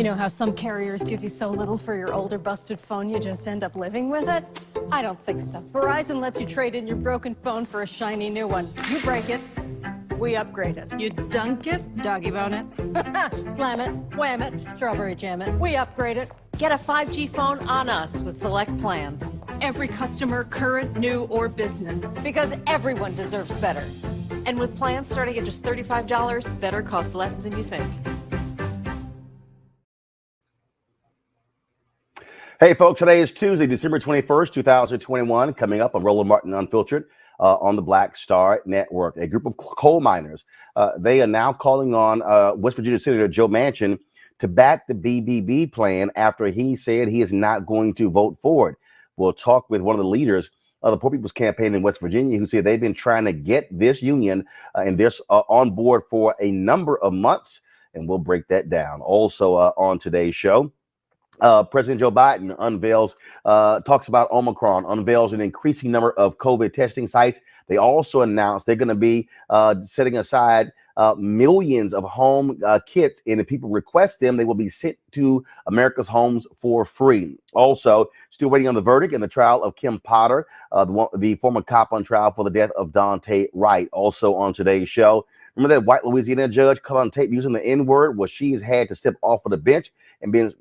You know how some carriers give you so little for your older busted phone you just end up living with it? I don't think so. Verizon lets you trade in your broken phone for a shiny new one. You break it, we upgrade it. You dunk it, doggy bone it. Slam it, wham it, strawberry jam it. We upgrade it. Get a 5G phone on us with select plans. Every customer, current, new, or business. Because everyone deserves better. And with plans starting at just $35, better costs less than you think. Hey, folks, today is Tuesday, December 21st, 2021. Coming up on Roland Martin Unfiltered on the Black Star Network. A group of coal miners, they are now calling on West Virginia Senator Joe Manchin to back the BBB plan after he said he is not going to vote for it. We'll talk with one of the leaders of the Poor People's Campaign in West Virginia, who said they've been trying to get this union and this on board for a number of months, and we'll break that down. Also on today's show, President Joe Biden talks about Omicron, unveils an increasing number of COVID testing sites. They also announced they're going to be setting aside millions of home kits, and if people request them, they will be sent to America's homes for free. Also, still waiting on the verdict in the trial of Kim Potter, the former cop on trial for the death of Daunte Wright. Also on today's show, remember that white Louisiana judge caught on tape using the N-word? Well, she has had to step off of the bench and been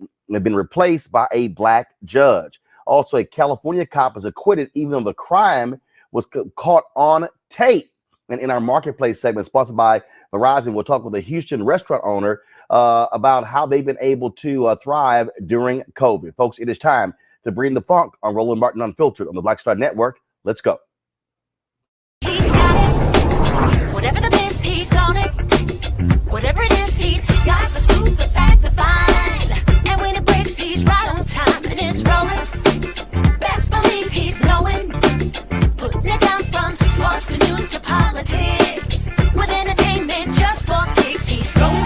replaced by a black judge. Also, a California cop is acquitted even though the crime was caught on tape. And in our marketplace segment sponsored by Verizon, we'll talk with a Houston restaurant owner about how they've been able to thrive during COVID. Folks, it is time to bring the funk on Roland Martin Unfiltered on the Black Star Network. Let's go. He's got it. Whatever the biz, he's on it. Whatever it is, he's got the scoop, the fact, the find. And when it breaks, he's right on time and it's rolling. Best believe he's knowing. Putting it down from sports to news to politics. With entertainment just for kicks, he's rolling.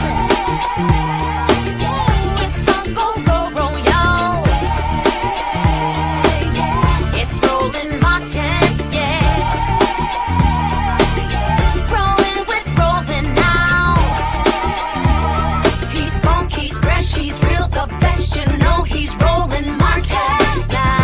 It's on go, go, roll, y'all. It's Roland Martin, yeah. Rolling with Roland now. He's funk, he's fresh, he's real, the best, you know he's Roland Martin now.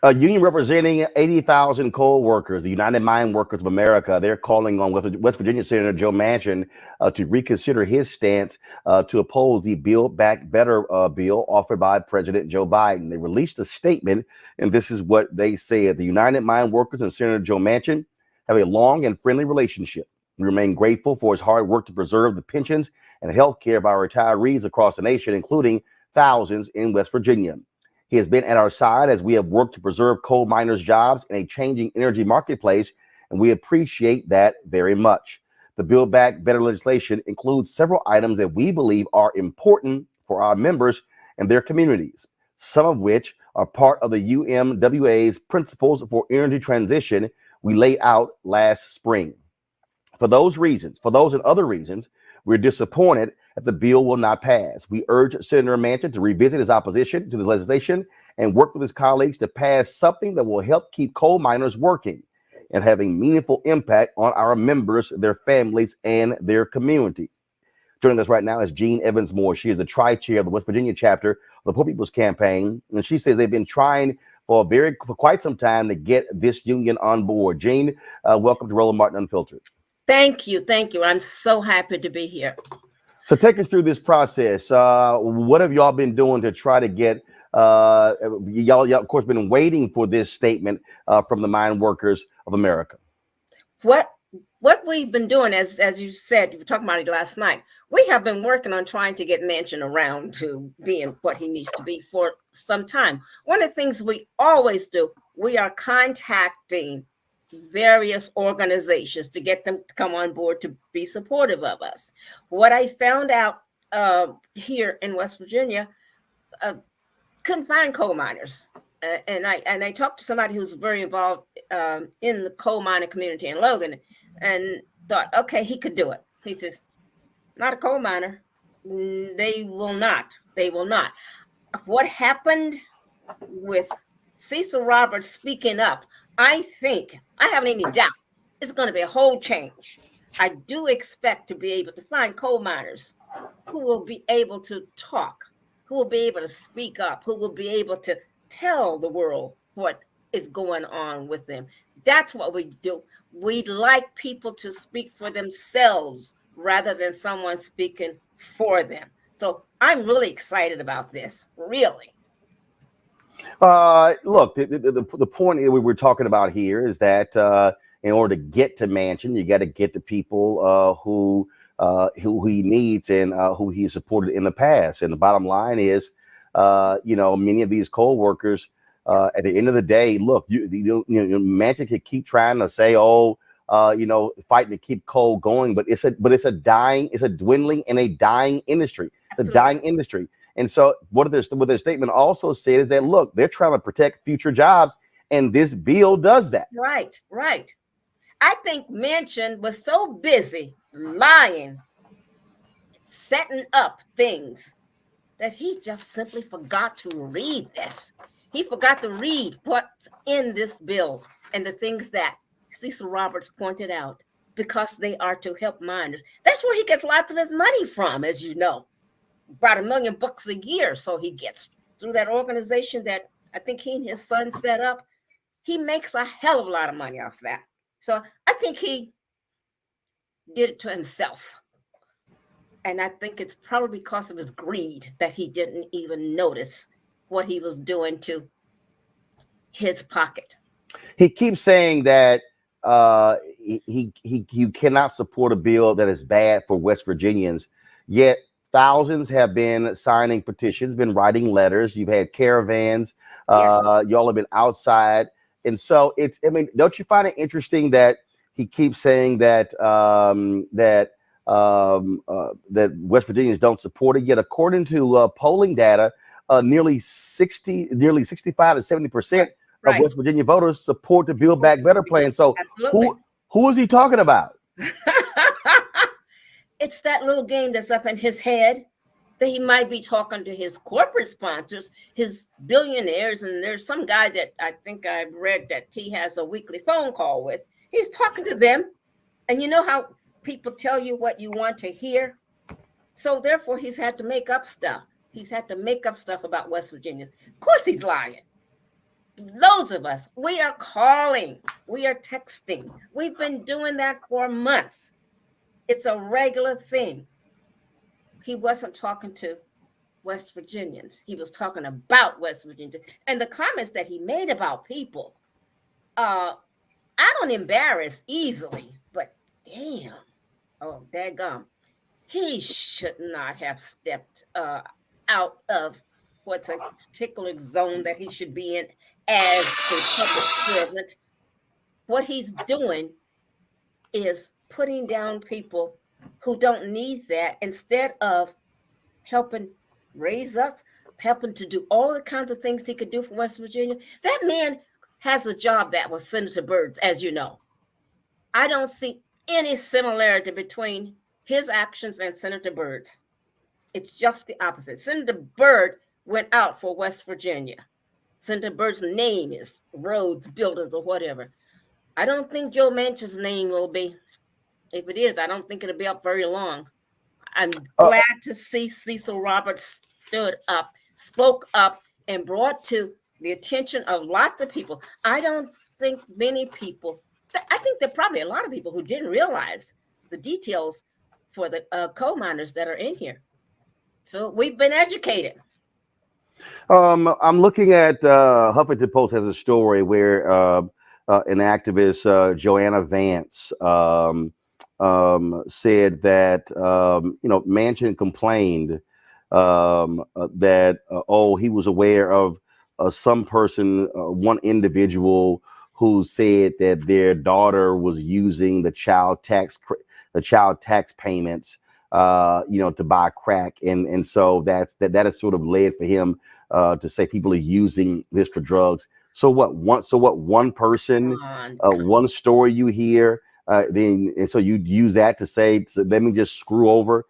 A union representing 80,000 coal workers, the United Mine Workers of America, they're calling on West Virginia Senator Joe Manchin to reconsider his stance to oppose the Build Back Better bill offered by President Joe Biden. They released a statement, and this is what they said. The United Mine Workers and Senator Joe Manchin have a long and friendly relationship. We remain grateful for his hard work to preserve the pensions and health care of our retirees across the nation, including thousands in West Virginia. He has been at our side as we have worked to preserve coal miners' jobs in a changing energy marketplace, and we appreciate that very much. The Build Back Better legislation includes several items that we believe are important for our members and their communities, some of which are part of the UMWA's Principles for Energy Transition we laid out last spring. For those and other reasons, we're disappointed that the bill will not pass. We urge Senator Manchin to revisit his opposition to the legislation and work with his colleagues to pass something that will help keep coal miners working and having meaningful impact on our members, their families, and their communities. Joining us right now is Jean Evans-Moore. She is the tri-chair of the West Virginia chapter of the Poor People's Campaign, and she says they've been trying for quite some time to get this union on board. Jean, welcome to Roland Martin Unfiltered. Thank you. I'm so happy to be here. So take us through this process. What have y'all been doing to try to get, y'all of course been waiting for this statement from the Mine Workers of America? What we've been doing, as you said, you were talking about it last night, we have been working on trying to get Manchin around to being what he needs to be for some time. One of the things we always do, we are contacting various organizations to get them to come on board to be supportive of us. What I found out here in West Virginia, couldn't find coal miners. And I talked to somebody who's very involved in the coal mining community in Logan and thought, okay, he could do it. He says, not a coal miner. They will not. What happened with Cecil Roberts speaking up, I have any doubt, it's going to be a whole change. I do expect to be able to find coal miners who will be able to talk, who will be able to speak up, who will be able to tell the world what is going on with them. That's what we do. We like people to speak for themselves rather than someone speaking for them. So I'm really excited about this, really. Look, the point that we were talking about here is that in order to get to Manchin, you got to get the people who he needs and who he supported in the past. And the bottom line is, many of these coal workers, at the end of the day, look, Manchin could keep trying to say, fighting to keep coal going, but it's a dwindling and a dying industry. It's a dying industry. And so what their statement also said is that, look, they're trying to protect future jobs, and this bill does that. Right. I think Manchin was so busy lying, setting up things, that he just simply forgot to read this. He forgot to read what's in this bill and the things that Cecil Roberts pointed out, because they are to help miners. That's where he gets lots of his money from, as you know. About $1 million a year. So he gets through that organization that I think he and his son set up. He makes a hell of a lot of money off that. So I think he did it to himself. And I think it's probably because of his greed that he didn't even notice what he was doing to his pocket. He keeps saying that you cannot support a bill that is bad for West Virginians, yet thousands have been signing petitions, been writing letters. You've had caravans. Yes. Y'all have been outside. And so don't you find it interesting that he keeps saying that that West Virginians don't support it? Yet, according to polling data, nearly 65 to 70% of West Virginia voters support the Build Back Better plan. So who is he talking about? It's that little game that's up in his head that he might be talking to his corporate sponsors, his billionaires. And there's some guy that I think I've read that he has a weekly phone call with. He's talking to them. And you know how people tell you what you want to hear? So therefore, he's had to make up stuff. He's had to make up stuff about West Virginia. Of course, he's lying. Loads of us, we are calling, we are texting. We've been doing that for months. It's a regular thing. He wasn't talking to West Virginians. He was talking about West Virginia. And the comments that he made about people, I don't embarrass easily, but damn, daggum, he should not have stepped out of what's a particular zone that he should be in as a public servant. What he's doing is putting down people who don't need that, instead of helping raise us, helping to do all the kinds of things he could do for West Virginia. That man has a job that was Senator Byrd's, as you know. I don't see any similarity between his actions and Senator Byrd's. It's just the opposite. Senator Byrd went out for West Virginia. Senator Byrd's name is roads, buildings, or whatever. I don't think Joe Manchin's name will be. If it is, I don't think it'll be up very long. I'm glad to see Cecil Roberts stood up, spoke up, and brought to the attention of lots of people. I don't think many people, I think there are probably a lot of people who didn't realize the details for the coal miners that are in here. So we've been educated. I'm looking at Huffington Post has a story where an activist, Joanna Vance, said that Manchin complained that he was aware of some person, one individual who said that their daughter was using the child tax payments to buy crack, and so that has sort of led for him to say people are using this for drugs. So one person, one story you hear, and so you use that to say, so let me just screw over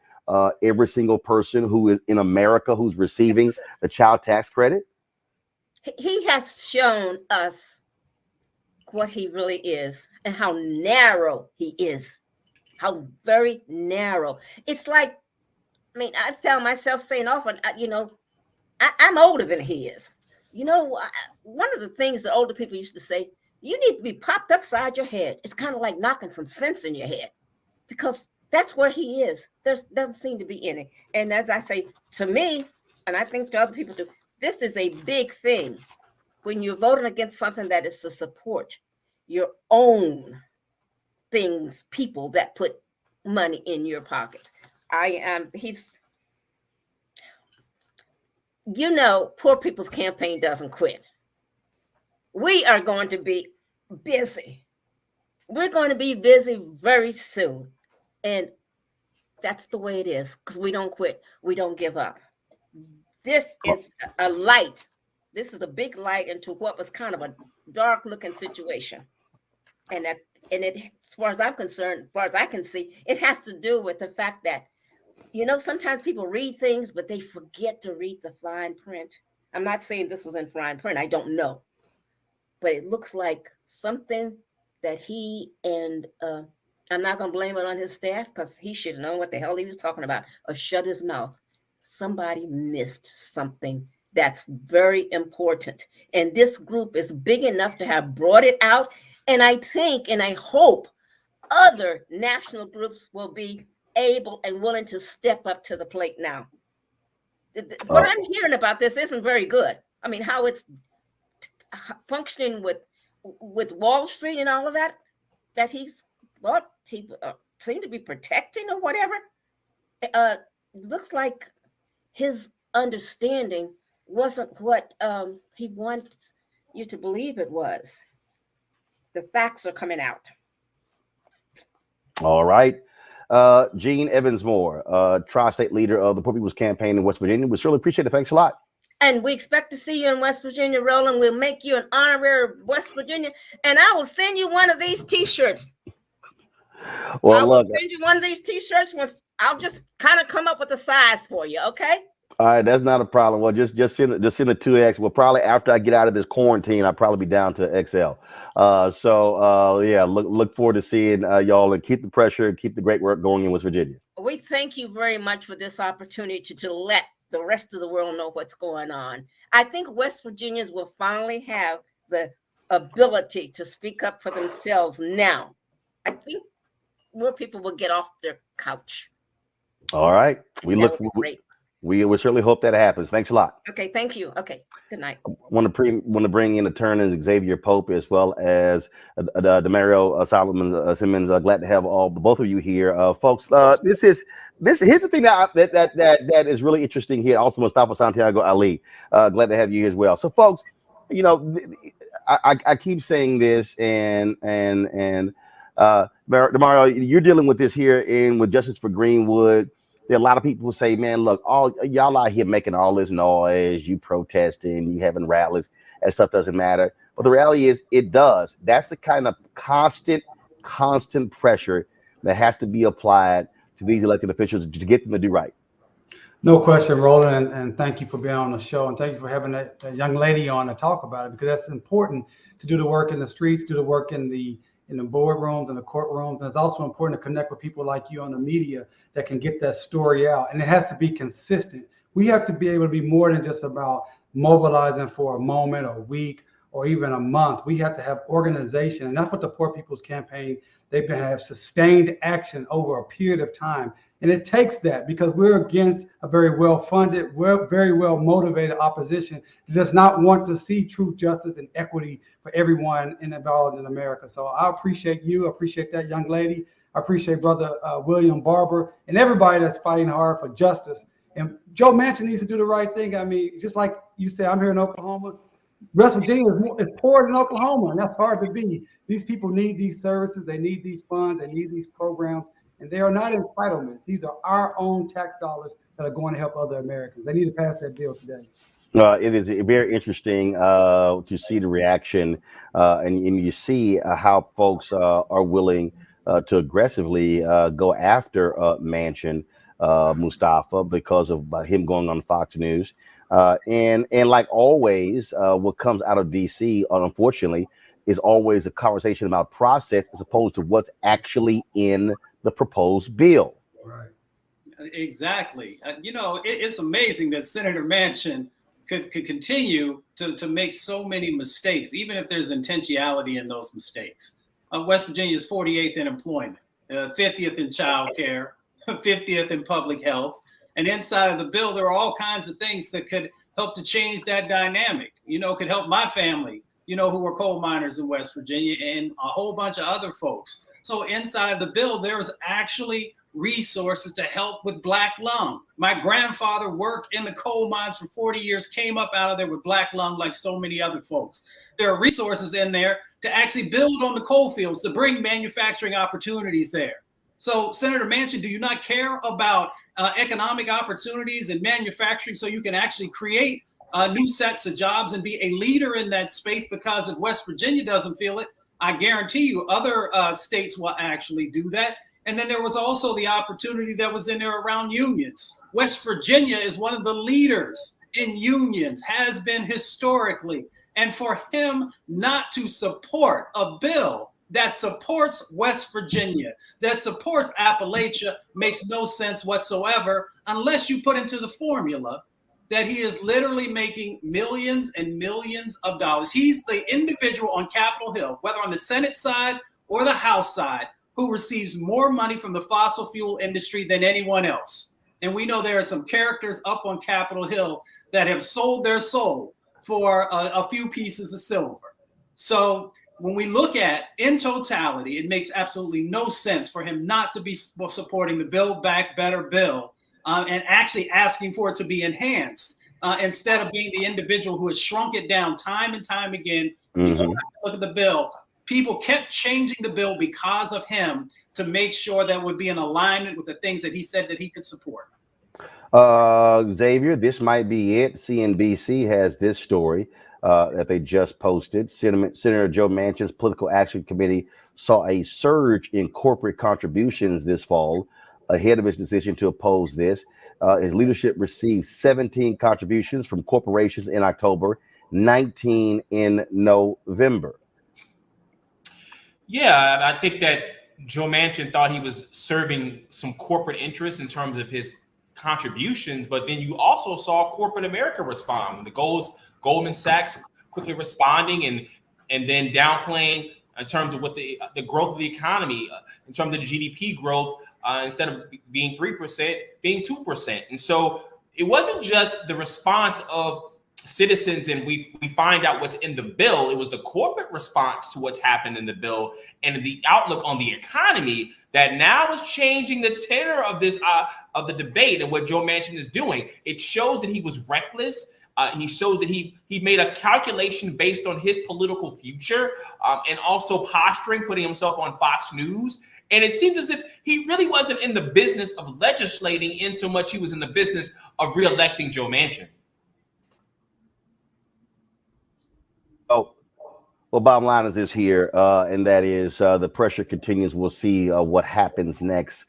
every single person who is in America who's receiving the child tax credit. He has shown us what he really is and how narrow he is, how very narrow. It's like, I found myself saying often, I'm older than he is. You know, one of the things that older people used to say, you need to be popped upside your head. It's kind of like knocking some sense in your head, because that's where he is. There doesn't seem to be any. And as I say, to me, and I think to other people too, this is a big thing when you're voting against something that is to support your own things, people that put money in your pocket. Poor People's Campaign doesn't quit. We are going to be busy. We're going to be busy very soon. And that's the way it is, because we don't quit. We don't give up. This is a light. This is a big light into what was kind of a dark looking situation. And as far as I'm concerned, as far as I can see, it has to do with the fact that, sometimes people read things, but they forget to read the fine print. I'm not saying this was in fine print. I don't know. But it looks like something that he and I'm not going to blame it on his staff, because he should have known what the hell he was talking about, or shut his mouth. Somebody missed something that's very important. And this group is big enough to have brought it out. And I think and I hope other national groups will be able and willing to step up to the plate now. What I'm hearing about this isn't very good. I mean, how it's functioning with Wall Street and all of that he's thought he seemed to be protecting or whatever. Looks like his understanding wasn't what he wants you to believe it was. The facts are coming out. All right. Gene Evans-Moore, tri-state leader of the Poor People's Campaign in West Virginia. We certainly appreciate it. Thanks a lot. And we expect to see you in West Virginia, Roland. We'll make you an honorary West Virginia, and I will send you one of these T-shirts. Well, I will send you one of these T-shirts. I'll just kind of come up with a size for you, okay? All right, that's not a problem. Well, just send the 2X. Well, probably after I get out of this quarantine, I'll probably be down to XL. Yeah, look forward to seeing y'all, and keep the pressure, keep the great work going in West Virginia. We thank you very much for this opportunity to let the rest of the world know what's going on. I think West Virginians will finally have the ability to speak up for themselves now. I think more people will get off their couch. All right. We certainly hope that happens. Thanks a lot. Okay, thank you. Okay, good night. I want to bring in attorney Xavier Pope, as well as Demario Simmons. Glad to have both of you here, folks. Here's the thing that is really interesting here. Also, Mustafa Santiago Ali. Glad to have you as well. So, folks, I keep saying this, and Demario, you're dealing with this here with Justice for Greenwood. There are a lot of people who say, man, look, all y'all out here making all this noise, you protesting, you having rallies, that stuff doesn't matter. But the reality is it does. That's the kind of constant pressure that has to be applied to these elected officials to get them to do right. No question, Roland, and thank you for being on the show, and thank you for having that young lady on to talk about it, because that's important to do the work in the streets, do the work in the boardrooms and the courtrooms. And it's also important to connect with people like you on the media that can get that story out. And it has to be consistent. We have to be able to be more than just about mobilizing for a moment or a week or even a month. We have to have organization. And that's what the Poor People's Campaign, have sustained action over a period of time. And it takes that, because we're against a very well-funded, very well-motivated opposition that does not want to see true justice and equity for everyone involved in America. So I appreciate you. I appreciate that young lady. I appreciate Brother William Barber and everybody that's fighting hard for justice. And Joe Manchin needs to do the right thing. I mean, just like you said, I'm here in Oklahoma. West Virginia is poorer than Oklahoma, and that's hard to be. These people need these services. They need these funds. They need these programs. And they are not entitlements. These are our own tax dollars that are going to help other Americans. They need to pass that bill today. It is very interesting to see the reaction, and you see how folks are willing to aggressively go after Manchin, Mustafa, because of him going on Fox News. And like always, what comes out of D.C., unfortunately, is always a conversation about process as opposed to what's actually in the proposed bill. Right. Exactly. It's amazing that Senator Manchin could continue to make so many mistakes, even if there's intentionality in those mistakes. West Virginia is 48th in employment, 50th in child care, 50th in public health. And inside of the bill, there are all kinds of things that could help to change that dynamic. Could help my family, who were coal miners in West Virginia, and a whole bunch of other folks. So inside of the bill, there's actually resources to help with black lung. My grandfather worked in the coal mines for 40 years, came up out of there with black lung like so many other folks. There are resources in there to actually build on the coal fields, to bring manufacturing opportunities there. So Senator Manchin, do you not care about economic opportunities and manufacturing so you can actually create new sets of jobs and be a leader in that space? Because if West Virginia doesn't feel it, I guarantee you other states will actually do that. And then there was also the opportunity that was in there around unions. West Virginia is one of the leaders in unions, has been historically. And for him not to support a bill that supports West Virginia, that supports Appalachia, makes no sense whatsoever, unless you put into the formula that he is literally making millions and millions of dollars. He's the individual on Capitol Hill, whether on the Senate side or the House side, who receives more money from the fossil fuel industry than anyone else. And we know there are some characters up on Capitol Hill that have sold their soul for a few pieces of silver. So when we look at in totality, it makes absolutely no sense for him not to be supporting the Build Back Better bill and actually asking for it to be enhanced instead of being the individual who has shrunk it down time and time again. Look at the bill. People kept changing the bill because of him to make sure that would be in alignment with the things that he said that he could support. Xavier, this might be it. CNBC has this story that they just posted. Senator Joe Manchin's Political Action Committee saw a surge in corporate contributions this fall ahead of his decision to oppose this. His leadership received 17 contributions from corporations in October, 19 in November. Yeah, I think that Joe Manchin thought he was serving some corporate interests in terms of his contributions, but then you also saw corporate America respond. The Goldman Sachs quickly responding and then downplaying in terms of what the growth of the economy, in terms of the GDP growth, instead of being 3%, being 2%. And so it wasn't just the response of citizens and we find out what's in the bill. It was the corporate response to what's happened in the bill and the outlook on the economy that now is changing the tenor of this of the debate and what Joe Manchin is doing. It shows that he was reckless. He shows that he made a calculation based on his political future and also posturing, putting himself on Fox News. And it seems as if he really wasn't in the business of legislating in so much he was in the business of reelecting Joe Manchin. Well, bottom line is this here, and that is the pressure continues. We'll see what happens next.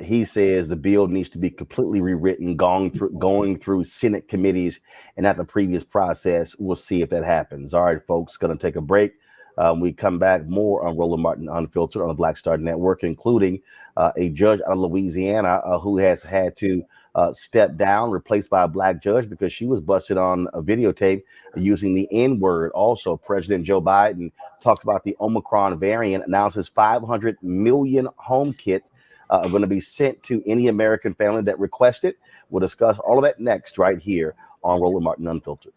He says the bill needs to be completely rewritten, going through Senate committees and at the previous process. We'll see if that happens. All right, folks, going to take a break. We come back more on Roland Martin Unfiltered on the Black Star Network, including a judge out of Louisiana who has had to step down, replaced by a black judge because she was busted on a videotape using the N-word. Also, President Joe Biden talks about the Omicron variant, announces 500 million home kit are going to be sent to any American family that requests it. We'll discuss all of that next right here on Roland Martin Unfiltered.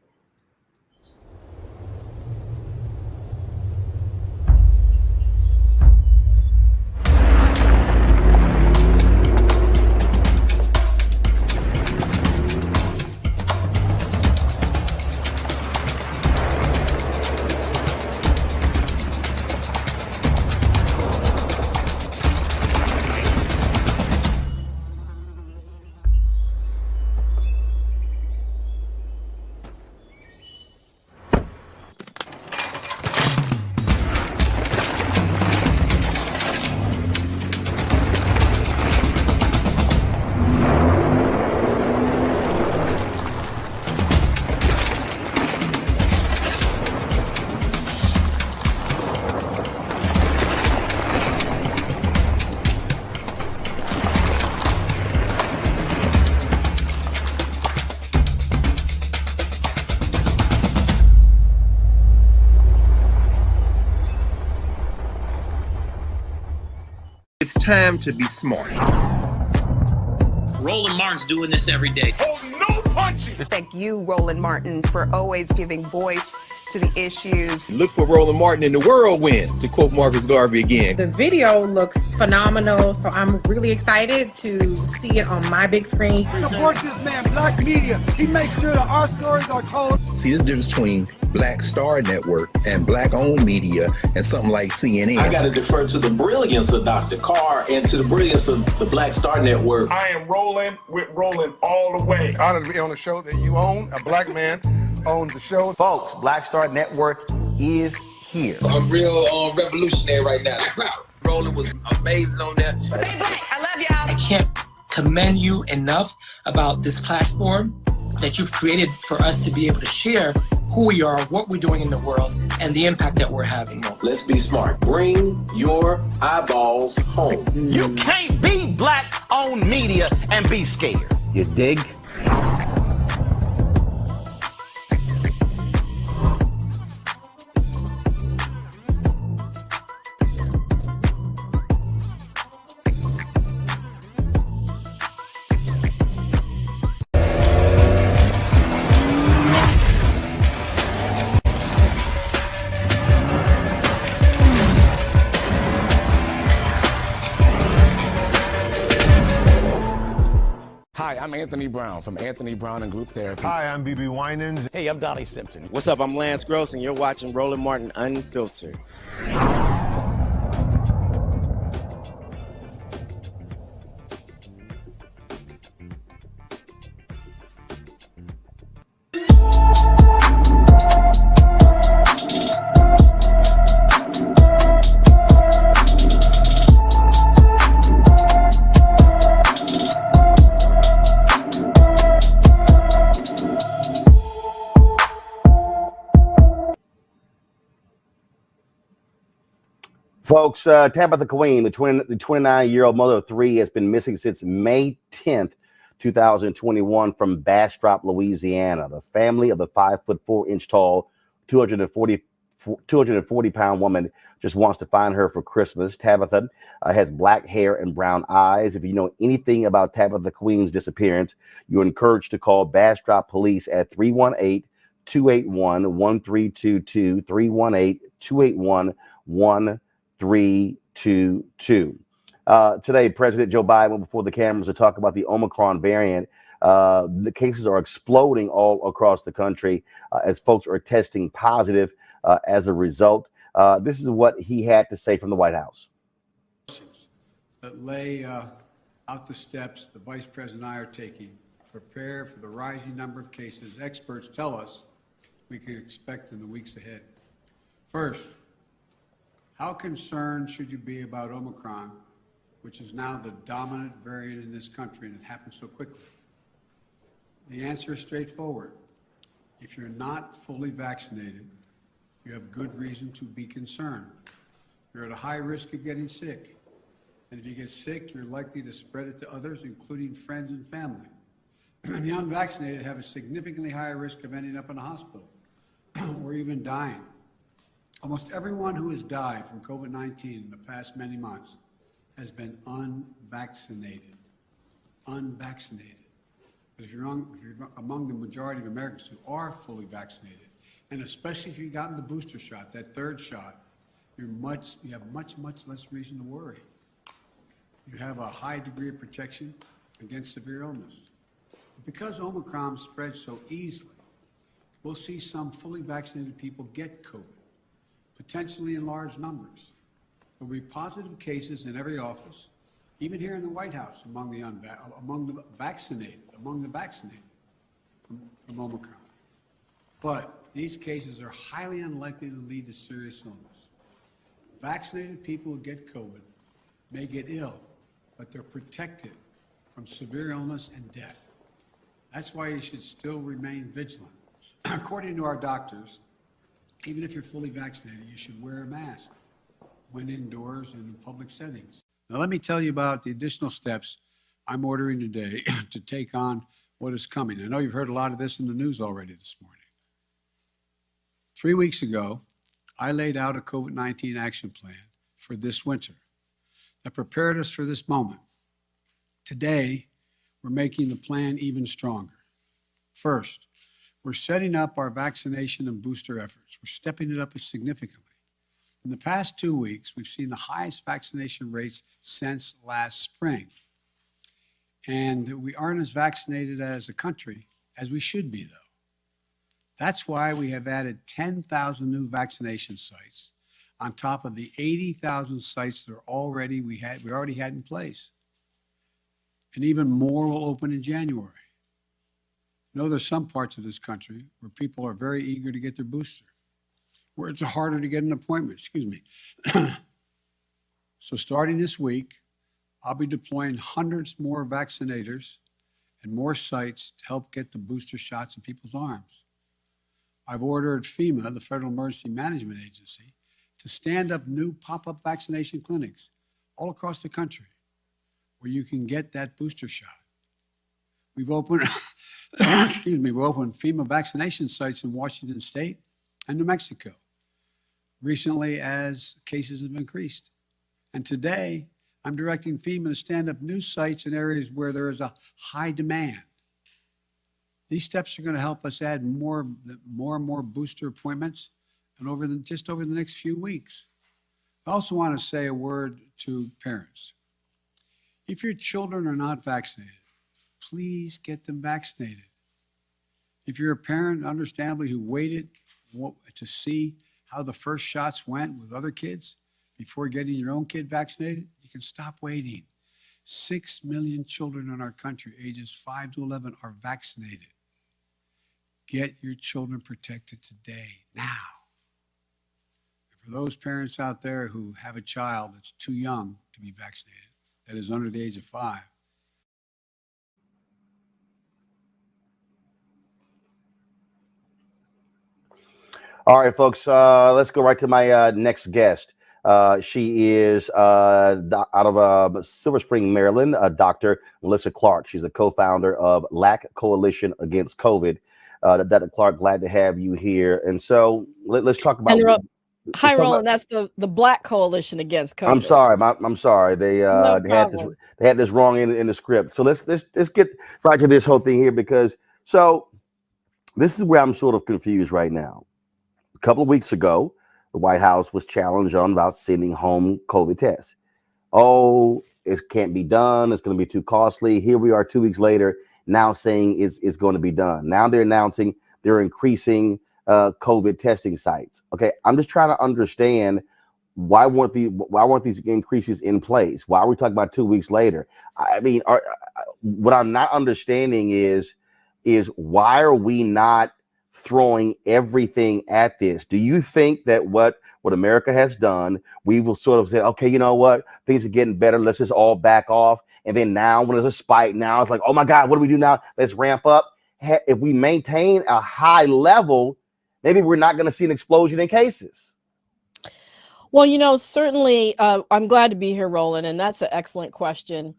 time to be smart. Roland Martin's doing this every day. Oh, no punches! Thank you, Roland Martin, for always giving voice to the issues. Look for Roland Martin in the whirlwind, to quote Marcus Garvey again. The video looks phenomenal, so I'm really excited to see it on my big screen. Support this man, Black Media. He makes sure that our stories are told. See, there's a difference between Black Star Network and Black-owned media and something like CNN. I got to defer to the brilliance of Dr. Carr and to the brilliance of the Black Star Network. I am rolling with Roland all the way. Honored to be on a show that you own. A black man owns the show. Folks, Black Star Network is here. I'm real revolutionary right now. Roland was amazing on that. Stay black. I love y'all. I can't commend you enough about this platform that you've created for us to be able to share who we are, what we're doing in the world, and the impact that we're having. Let's be smart. Bring your eyeballs home. You can't be Black-owned media and be scared. You dig? Hi, I'm Anthony Brown from Anthony Brown and Group Therapy. Hi, I'm BB Winans. Hey, I'm Donnie Simpson. What's up? I'm Lance Gross, and you're watching Roland Martin Unfiltered. Folks, Tabitha Queen, the 29-year-old mother of three, has been missing since May 10th, 2021 from Bastrop, Louisiana. The family of the 5'4" tall, 240-pound woman just wants to find her for Christmas. Tabitha has black hair and brown eyes. If you know anything about Tabitha Queen's disappearance, you're encouraged to call Bastrop Police at 318-281-1322, 318-281-1322. Today, President Joe Biden went before the cameras to talk about the Omicron variant. The cases are exploding all across the country as folks are testing positive as a result. This is what he had to say from the White House. That lay out the steps the Vice President and I are taking to prepare for the rising number of cases experts tell us we can expect in the weeks ahead. First, how concerned should you be about Omicron, which is now the dominant variant in this country, and it happened so quickly? The answer is straightforward. If you're not fully vaccinated, you have good reason to be concerned. You're at a high risk of getting sick. And if you get sick, you're likely to spread it to others, including friends and family. The unvaccinated have a significantly higher risk of ending up in a hospital or even dying. Almost everyone who has died from COVID-19 in the past many months has been unvaccinated. Unvaccinated. But if you're among the majority of Americans who are fully vaccinated, and especially if you've gotten the booster shot, that third shot, you have much less reason to worry. You have a high degree of protection against severe illness. Because Omicron spreads so easily, we'll see some fully vaccinated people get COVID, potentially in large numbers. There will be positive cases in every office, even here in the White House, among the vaccinated from Omicron. But these cases are highly unlikely to lead to serious illness. Vaccinated people who get COVID may get ill, but they're protected from severe illness and death. That's why you should still remain vigilant. According to our doctors, even if you're fully vaccinated, you should wear a mask when indoors and in public settings. Now, let me tell you about the additional steps I'm ordering today to take on what is coming. I know you've heard a lot of this in the news already this morning. 3 weeks ago, I laid out a COVID-19 action plan for this winter that prepared us for this moment. Today, we're making the plan even stronger. First, we're setting up our vaccination and booster efforts. We're stepping it up significantly. In the past 2 weeks, we've seen the highest vaccination rates since last spring. And we aren't as vaccinated as a country as we should be, though. That's why we have added 10,000 new vaccination sites on top of the 80,000 sites that we already had in place. And even more will open in January. I know there's some parts of this country where people are very eager to get their booster, where it's harder to get an appointment, So starting this week, I'll be deploying hundreds more vaccinators and more sites to help get the booster shots in people's arms. I've ordered FEMA, the Federal Emergency Management Agency, to stand up new pop-up vaccination clinics all across the country where you can get that booster shot. We've opened, we've opened FEMA vaccination sites in Washington State and New Mexico recently as cases have increased. And today, I'm directing FEMA to stand up new sites in areas where there is a high demand. These steps are going to help us add more and more booster appointments and just over the next few weeks. I also want to say a word to parents. If your children are not vaccinated, please get them vaccinated. If you're a parent, understandably, who waited to see how the first shots went with other kids before getting your own kid vaccinated, you can stop waiting. 6 million children in our country, ages 5 to 11, are vaccinated. Get your children protected today, now. And for those parents out there who have a child that's too young to be vaccinated, that is under the age of 5, All right, folks, let's go right to my next guest. She is out of Silver Spring, Maryland, Dr. Melissa Clark. She's a co-founder of LAC Coalition Against COVID. Dr. Clark, glad to have you here. And so let's talk about. Hi, Roland. That's the Black Coalition Against COVID. I'm sorry. I'm sorry. They had this wrong in the script. So let's get right to this whole thing here, because this is where I'm sort of confused right now. A couple of weeks ago, the White House was challenged on about sending home COVID tests. Oh, it can't be done. It's going to be too costly. Here we are 2 weeks later, now saying it's going to be done. Now they're announcing they're increasing COVID testing sites. Okay, I'm just trying to understand why weren't these increases in place? Why are we talking about 2 weeks later? I mean, what I'm not understanding is why are we not throwing everything at this? Do you think that what America has done, we will sort of say, okay, you know what, things are getting better, let's just all back off, and then now when there's a spike, now it's like, oh my God, what do we do now? Let's ramp up. If we maintain a high level, maybe we're not going to see an explosion in cases. Well, certainly, I'm glad to be here, Roland, and that's an excellent question.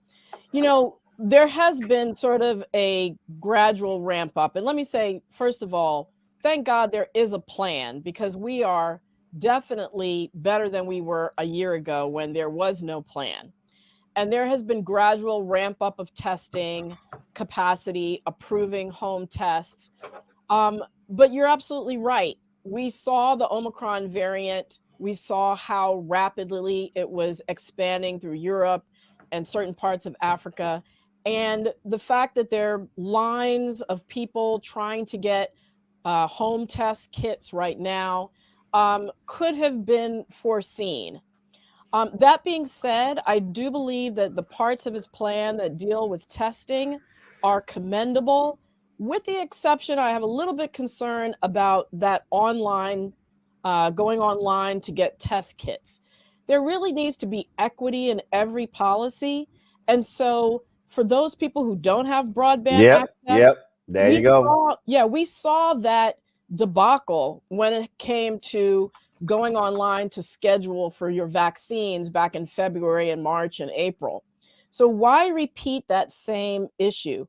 There has been sort of a gradual ramp up. And let me say, first of all, thank God there is a plan, because we are definitely better than we were a year ago when there was no plan. And there has been gradual ramp up of testing capacity, approving home tests. But you're absolutely right. We saw the Omicron variant. We saw how rapidly it was expanding through Europe and certain parts of Africa. And the fact that there are lines of people trying to get home test kits right now could have been foreseen. That being said, I do believe that the parts of his plan that deal with testing are commendable, with the exception, I have a little bit concern about that going online to get test kits. There really needs to be equity in every policy. And so for those people who don't have broadband access, there you go. We saw that debacle when it came to going online to schedule for your vaccines back in February and March and April. So why repeat that same issue?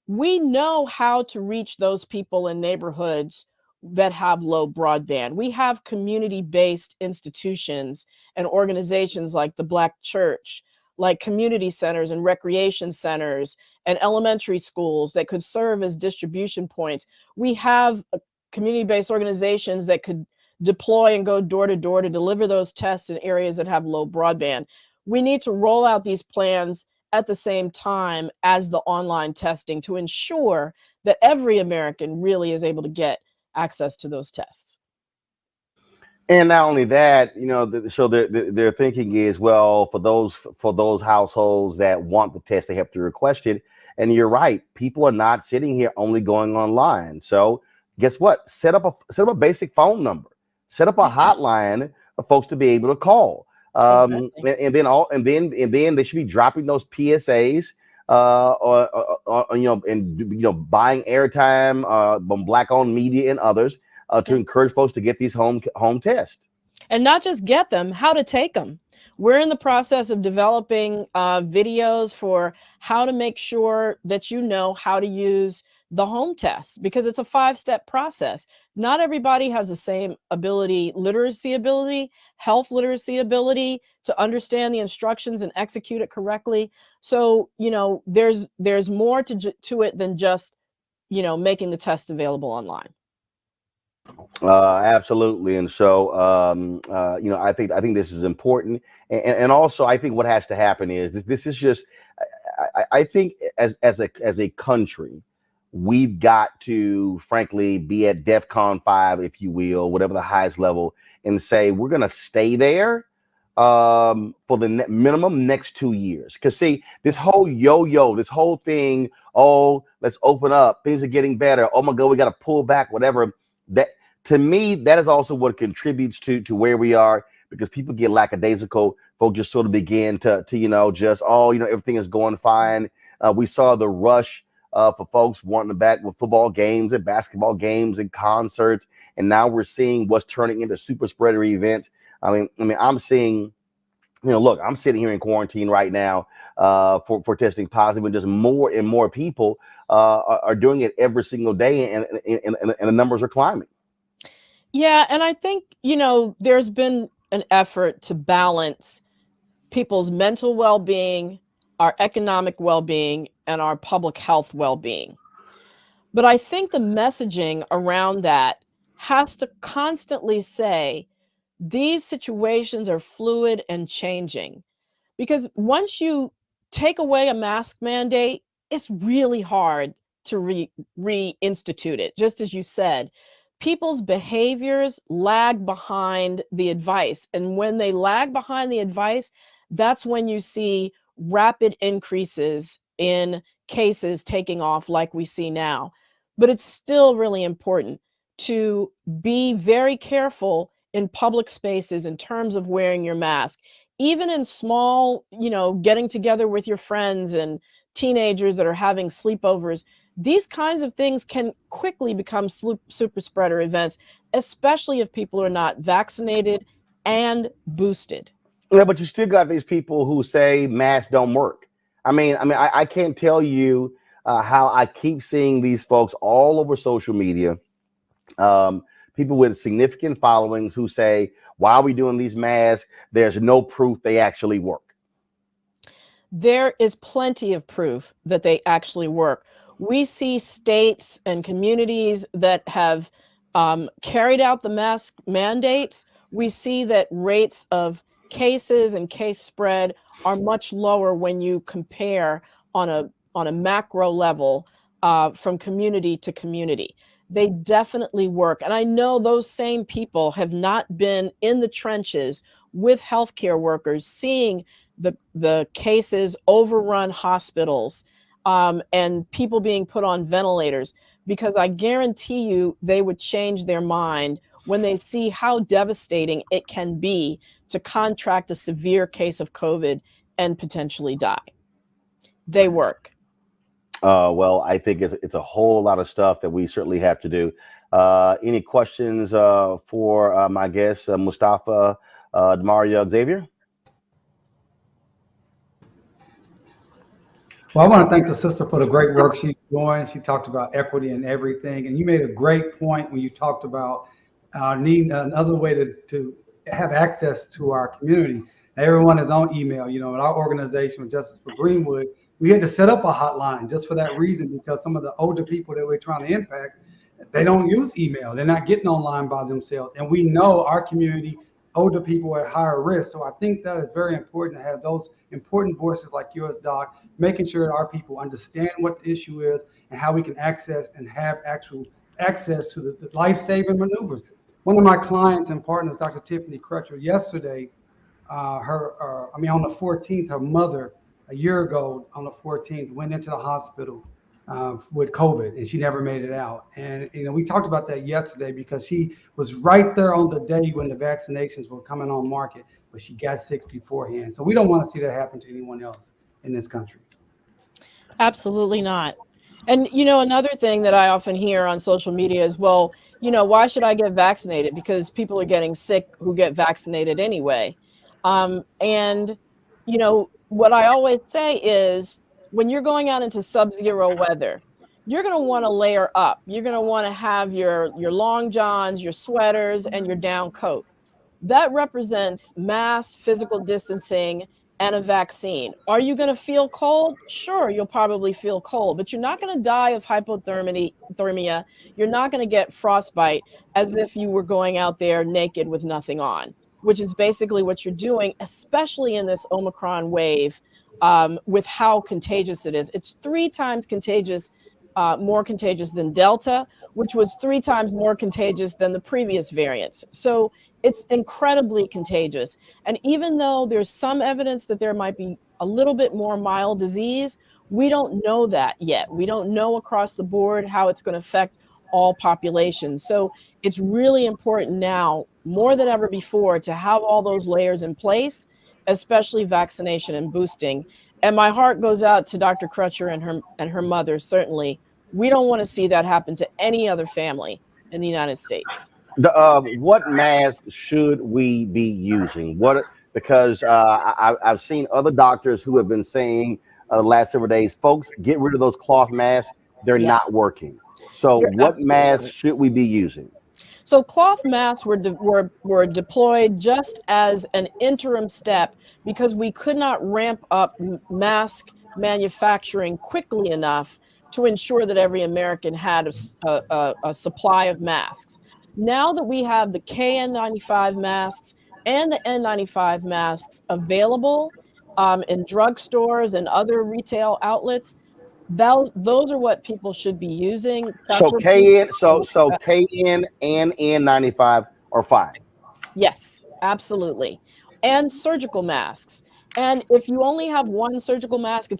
We know how to reach those people in neighborhoods that have low broadband. We have community-based institutions and organizations like the Black Church, like community centers and recreation centers and elementary schools that could serve as distribution points. We have community-based organizations that could deploy and go door to door to deliver those tests in areas that have low broadband. We need to roll out these plans at the same time as the online testing to ensure that every American really is able to get access to those tests. And not only that, you know, so their thinking is, well, for those households that want the test, they have to request it. And you're right, people are not sitting here only going online. So guess what? Set up a basic phone number, set up a hotline for folks to be able to call. And then they should be dropping those PSAs or buying airtime on Black-owned media and others to encourage folks to get these home tests. And not just get them, how to take them. We're in the process of developing videos for how to make sure that you know how to use the home test, because it's a 5-step process. Not everybody has the same literacy ability, health literacy ability to understand the instructions and execute it correctly. So, you know, there's more to it than just, you know, making the test available online. Absolutely. And so, you know, I think this is important. And also, I think what has to happen is this is just, I think as a country, we've got to, frankly, be at DEFCON 5, if you will, whatever the highest level, and say we're going to stay there for the minimum next 2 years. Because see, this whole yo-yo, this whole thing, oh, let's open up, things are getting better, oh my God, we got to pull back, whatever. That, to me, that is also what contributes to where we are, because people get lackadaisical. Folks just sort of begin to you know, just, oh, you know, everything is going fine. We saw the rush for folks wanting back with football games and basketball games and concerts, and now we're seeing what's turning into super spreader events. I mean, I'm seeing, you know, look, I'm sitting here in quarantine right now for testing positive, and just more and more people are doing it every single day, and the numbers are climbing. Yeah, and I think, you know, there's been an effort to balance people's mental well-being, our economic well-being, and our public health well-being. But I think the messaging around that has to constantly say these situations are fluid and changing, because once you take away a mask mandate, it's really hard to reinstitute it. Just as you said, people's behaviors lag behind the advice. And when they lag behind the advice, that's when you see rapid increases in cases taking off like we see now. But it's still really important to be very careful in public spaces in terms of wearing your mask, even in small, you know, getting together with your friends and teenagers that are having sleepovers. These kinds of things can quickly become super spreader events, especially if people are not vaccinated and boosted. Yeah, but you still got these people who say masks don't work. I can't tell you how I keep seeing these folks all over social media, people with significant followings who say, why are we doing these masks? There's no proof they actually work. There is plenty of proof that they actually work. We see states and communities that have carried out the mask mandates. We see that rates of cases and case spread are much lower when you compare on a macro level from community to community. They definitely work. And I know those same people have not been in the trenches with healthcare workers, seeing the cases overrun hospitals, and people being put on ventilators, because I guarantee you they would change their mind when they see how devastating it can be to contract a severe case of COVID and potentially die. They work. Well, I think it's a whole lot of stuff that we certainly have to do. Any questions for my guest, Mustafa Demaria Xavier? Well, I want to thank the sister for the great work she's doing. She talked about equity and everything. And you made a great point when you talked about needing another way to have access to our community. Everyone is on email. You know, at our organization, Justice for Greenwood, we had to set up a hotline just for that reason, because some of the older people that we're trying to impact, they don't use email. They're not getting online by themselves. And we know our community, older people are at higher risk. So I think that is very important to have those important voices like yours, Doc, making sure that our people understand what the issue is and how we can access and have actual access to the life-saving maneuvers. One of my clients and partners, Dr. Tiffany Crutcher, yesterday, on the 14th, her mother, a year ago on the 14th, went into the hospital with COVID, and she never made it out. And we talked about that yesterday because she was right there on the day when the vaccinations were coming on market, but she got sick beforehand. So we don't want to see that happen to anyone else in this country. Absolutely not. And another thing that I often hear on social media is, well, why should I get vaccinated? Because people are getting sick who get vaccinated anyway. And what I always say is, when you're going out into sub-zero weather, you're going to want to layer up. You're going to want to have your long johns, your sweaters, and your down coat. That represents mass physical distancing and a vaccine. Are you going to feel cold? Sure, you'll probably feel cold, but you're not going to die of hypothermia. You're not going to get frostbite as if you were going out there naked with nothing on, which is basically what you're doing, especially in this Omicron wave, with how contagious it is. It's 3 times more contagious than Delta, which was 3 times more contagious than the previous variants. So it's incredibly contagious. And even though there's some evidence that there might be a little bit more mild disease, we don't know that yet. We don't know across the board how it's going to affect all populations. So it's really important now, more than ever before, to have all those layers in place, especially vaccination and boosting. And my heart goes out to Dr. Crutcher and her mother, certainly. We don't want to see that happen to any other family in the United States. What mask should we be using? Because I've seen other doctors who have been saying the last several days, folks, get rid of those cloth masks. They're not working. So what masks should we be using? So cloth masks were deployed just as an interim step because we could not ramp up mask manufacturing quickly enough to ensure that every American had a supply of masks. Now that we have the KN95 masks and the N95 masks available in drugstores and other retail outlets, those are what people should be using. So KN and N95 are fine. Yes, absolutely. And surgical masks. And if you only have one surgical mask,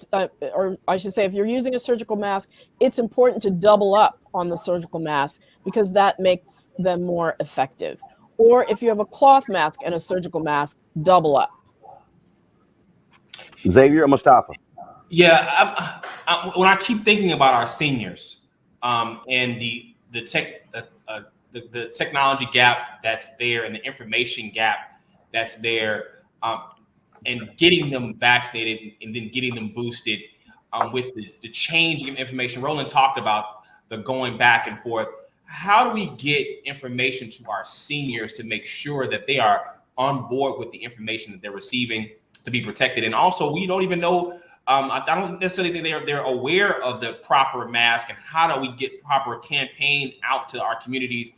or I should say, if you're using a surgical mask, it's important to double up on the surgical mask because that makes them more effective. Or if you have a cloth mask and a surgical mask, double up. Xavier or Mustafa? Yeah, when I keep thinking about our seniors and the technology gap that's there and the information gap that's there, and getting them vaccinated and then getting them boosted with the changing of information. Roland talked about the going back and forth. How do we get information to our seniors to make sure that they are on board with the information that they're receiving to be protected? And also, we don't even know, I don't necessarily think they're aware of the proper mask, and how do we get proper campaign out to our communities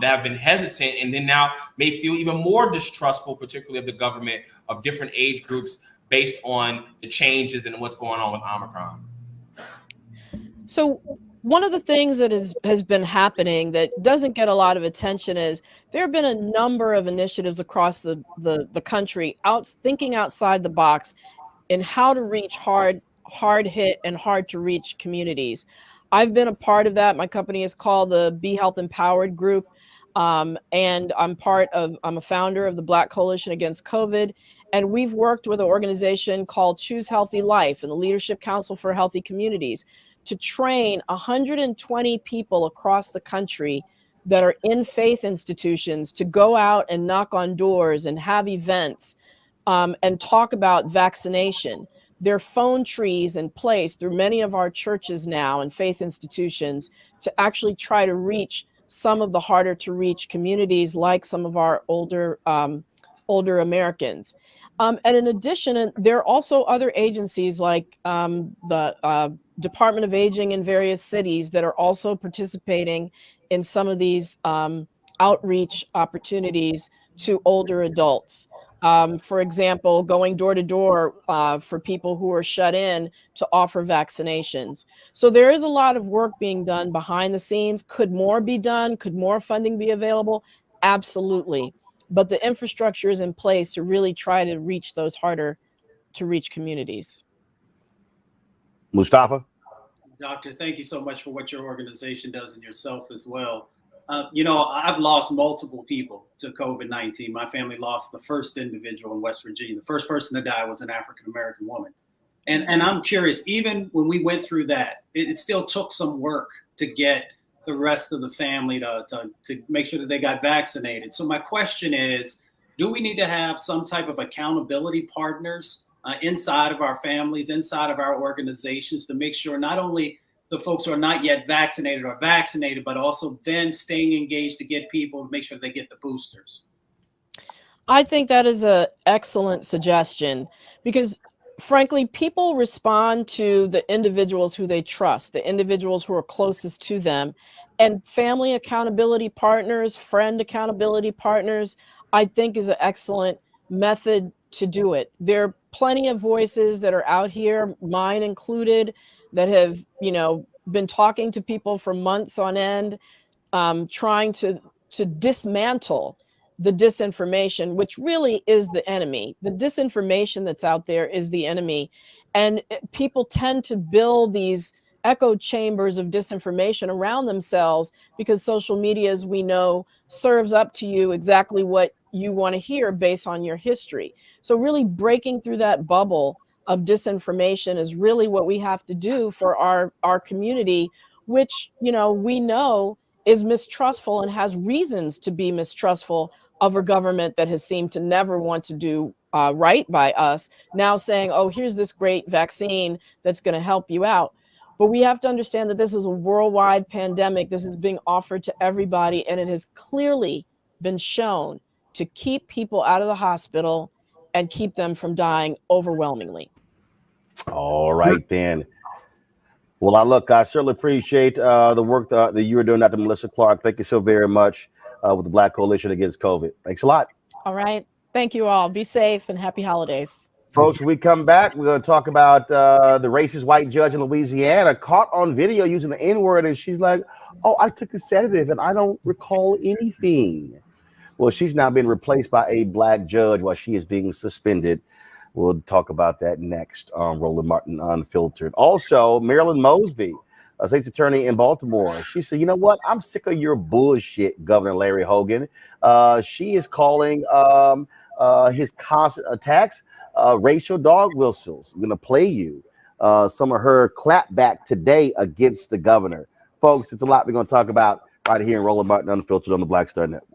that have been hesitant and then now may feel even more distrustful, particularly of the government, of different age groups based on the changes and what's going on with Omicron. So one of the things that has been happening that doesn't get a lot of attention is there have been a number of initiatives across the country thinking outside the box in how to reach hard hit and hard to reach communities. I've been a part of that. My company is called the Be Health Empowered Group. And I'm a founder of the Black Coalition Against COVID. And we've worked with an organization called Choose Healthy Life and the Leadership Council for Healthy Communities to train 120 people across the country that are in faith institutions to go out and knock on doors and have events and talk about vaccination. There are phone trees in place through many of our churches now and faith institutions to actually try to reach some of the harder to reach communities, like some of our older older Americans. And in addition, there are also other agencies like the Department of Aging in various cities that are also participating in some of these outreach opportunities to older adults. For example, going door to door for people who are shut in to offer vaccinations. So there is a lot of work being done behind the scenes. Could more be done? Could more funding be available? Absolutely. But the infrastructure is in place to really try to reach those harder to reach communities. Mustafa? Doctor, thank you so much for what your organization does and yourself as well. You know, I've lost multiple people to COVID-19. My family lost the first individual in West Virginia. The first person to die was an African-American woman. And I'm curious, even when we went through that, it still took some work to get the rest of the family to make sure that they got vaccinated. So my question is, do we need to have some type of accountability partners inside of our families, inside of our organizations, to make sure not only the folks who are not yet vaccinated are vaccinated, but also then staying engaged to get people to make sure they get the boosters? I think that is an excellent suggestion because, frankly, people respond to the individuals who they trust, the individuals who are closest to them, and family accountability partners, friend accountability partners, I think is an excellent method to do it. There are plenty of voices that are out here, mine included, that have, you know, been talking to people for months on end, trying to dismantle the disinformation, which really is the enemy. The disinformation that's out there is the enemy. And people tend to build these echo chambers of disinformation around themselves because social media, as we know, serves up to you exactly what you want to hear based on your history. So really breaking through that bubble of disinformation is really what we have to do for our community, which, you know, we know is mistrustful and has reasons to be mistrustful of a government that has seemed to never want to do right by us, now saying, oh, here's this great vaccine that's going to help you out. But we have to understand that this is a worldwide pandemic. This is being offered to everybody, and it has clearly been shown to keep people out of the hospital and keep them from dying overwhelmingly. All right, then. Well, I certainly appreciate the work that you are doing, Dr. Melissa Clark. Thank you so very much with the Black Coalition Against COVID. Thanks a lot. All right. Thank you all. Be safe and happy holidays. Folks, when we come back, we're going to talk about the racist white judge in Louisiana caught on video using the N-word, and she's like, oh, I took a sedative and I don't recall anything. Well, she's now been replaced by a black judge while she is being suspended. We'll talk about that next on Roland Martin Unfiltered. Also, Marilyn Mosby, a state's attorney in Baltimore, she said, you know what? I'm sick of your bullshit, Governor Larry Hogan. She is calling his constant attacks racial dog whistles. I'm going to play you some of her clapback today against the governor. Folks, it's a lot we're going to talk about right here in Roland Martin Unfiltered on the Black Star Network.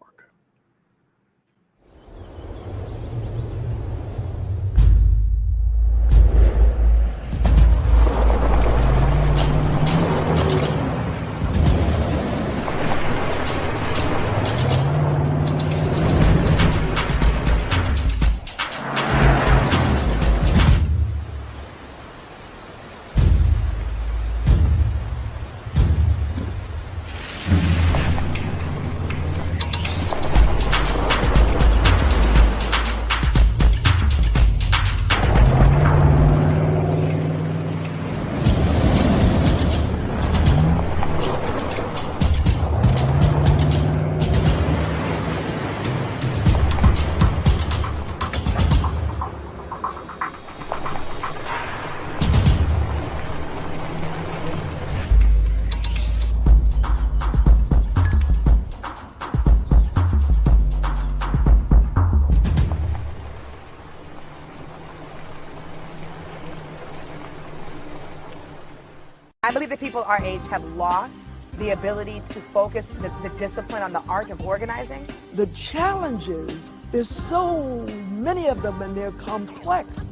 I believe that people our age have lost the ability to focus the discipline on the art of organizing. The challenges, there's so many of them and they're complex,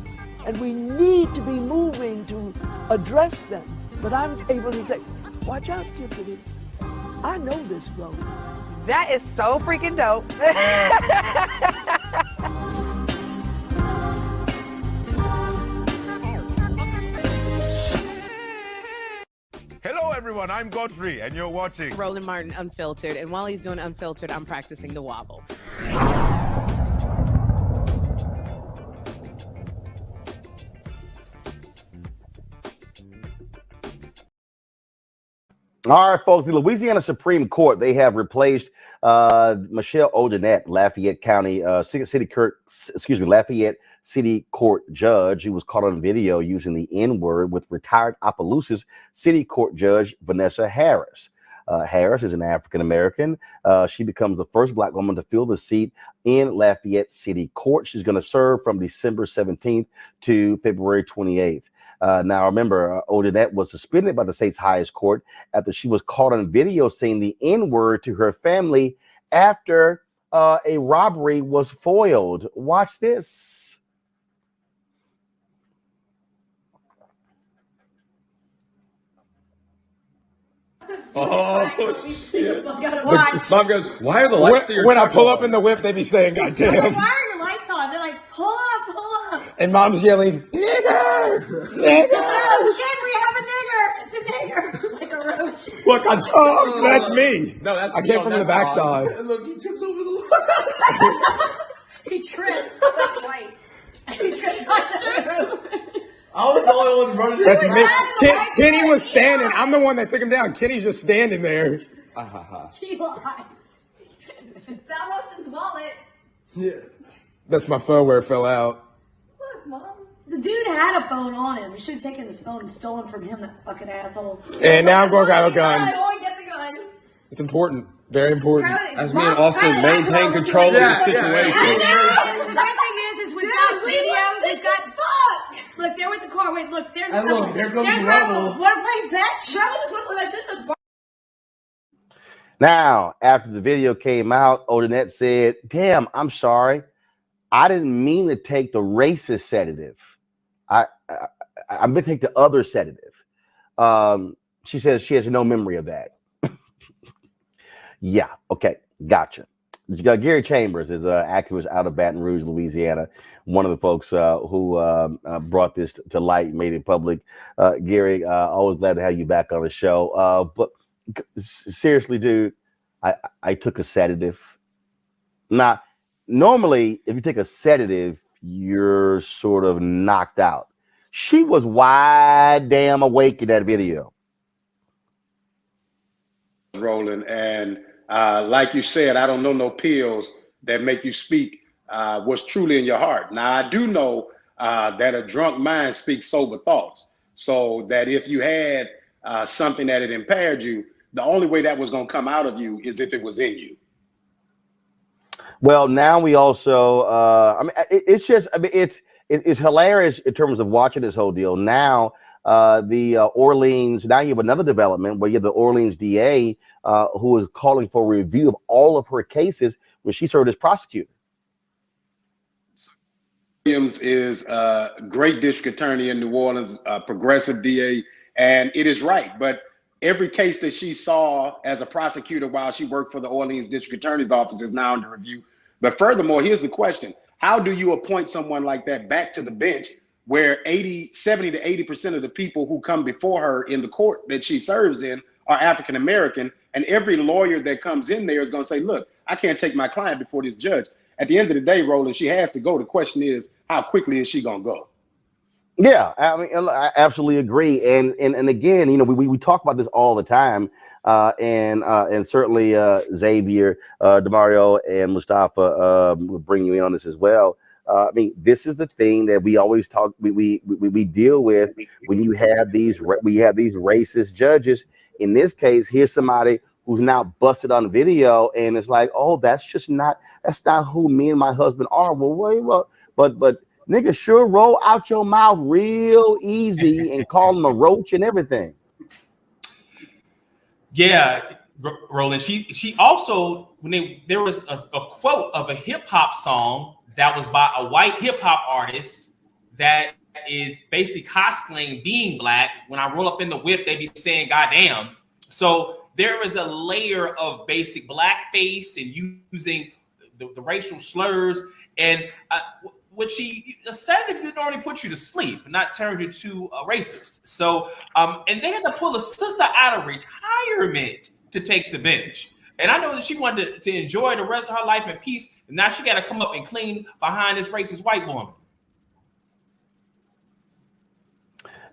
and we need to be moving to address them. But I'm able to say, watch out, Tiffany. I know this road. That is so freaking dope. everyone, I'm Godfrey, and you're watching Roland Martin Unfiltered, and while he's doing Unfiltered, I'm practicing the wobble. All right, folks. The Louisiana Supreme Court, they have replaced Michelle Odinette, Lafayette County Lafayette City Court judge, who was caught on video using the N-word, with retired Opelousas City Court Judge Vanessa Harris. Harris is an African American. She becomes the first Black woman to fill the seat in Lafayette City Court. She's going to serve from December 17th to February 28th. Now, remember, Odinette was suspended by the state's highest court after she was caught on video saying the N-word to her family after a robbery was foiled. Watch this. Oh, shit. Mom goes, why are the lights when I pull up in the whip, they be saying, God damn. Like, why are your lights on? They're like, pull up, pull up. And mom's yelling, nigger! Nigger! Kid, we have a nigger! It's a nigger! Like a roach. Look, oh, that's me. No, that's I came from the backside. Look, he trips over the He trips twice. He trips twice. I was the only one running. That's me. Kenny was standing. I'm the one that took him down. Kenny's just standing there. He lied. That was his wallet. Yeah. That's my phone where it fell out. Look, Mom. The dude had a phone on him. We should have taken his phone and stolen from him, that fucking asshole. And now I'm going to have a gun. Go and get the gun. It's important. Very important. As me and Austin maintain control of the situation. I know. The great thing is we've got video. We've got look, they're with the car. Wait, look, there's Rebel. Here comes there's Rebel. Want to play fetch? Rebel like this is. Now, after the video came out, Odinette said, damn, I'm sorry. I didn't mean to take the racist sedative. I meant to take the other sedative. She says she has no memory of that. Yeah, okay, gotcha. Gary Chambers is an activist out of Baton Rouge, Louisiana. One of the folks who brought this to light, made it public. Gary, always glad to have you back on the show. But seriously, dude, I took a sedative. Now, normally, if you take a sedative, you're sort of knocked out. She was wide damn awake in that video. Roland, and like you said, I don't know no pills that make you speak what's truly in your heart. Now, I do know that a drunk mind speaks sober thoughts. So that if you had something that had impaired you, the only way that was going to come out of you is if it was in you. Well, now we also, it's just, it's hilarious in terms of watching this whole deal. Now, the Orleans, now you have another development where you have the Orleans DA who is calling for a review of all of her cases when she served as prosecutor. Williams is a great district attorney in New Orleans, a progressive DA, and it is right. But every case that she saw as a prosecutor while she worked for the Orleans District Attorney's Office is now under review. But furthermore, here's the question. How do you appoint someone like that back to the bench where 70 to 80% of the people who come before her in the court that she serves in are African American, and every lawyer that comes in there is going to say, look, I can't take my client before this judge. At the end of the day, Roland, she has to go. The question is, how quickly is she going to go? Yeah, I mean, I absolutely agree. And again, you know, we talk about this all the time. And certainly Xavier, DeMario, and Mustafa will bring you in on this as well. I mean, this is the thing that we always talk, we deal with when you have these racist judges. In this case, here's somebody who's now busted on video, and it's like, oh, that's not who me and my husband are. Well, wait, well, but nigga, sure roll out your mouth real easy and call him a roach and everything. Yeah, Roland. She also, when there was a quote of a hip hop song that was by a white hip hop artist that is basically cosplaying being black. When I roll up in the whip, they be saying "goddamn." So there is a layer of basic blackface and using the racial slurs. And which a sedative would normally put you to sleep, not turn you to a racist. So, and they had to pull a sister out of retirement to take the bench. And I know that she wanted to enjoy the rest of her life in peace. And now she got to come up and clean behind this racist white woman.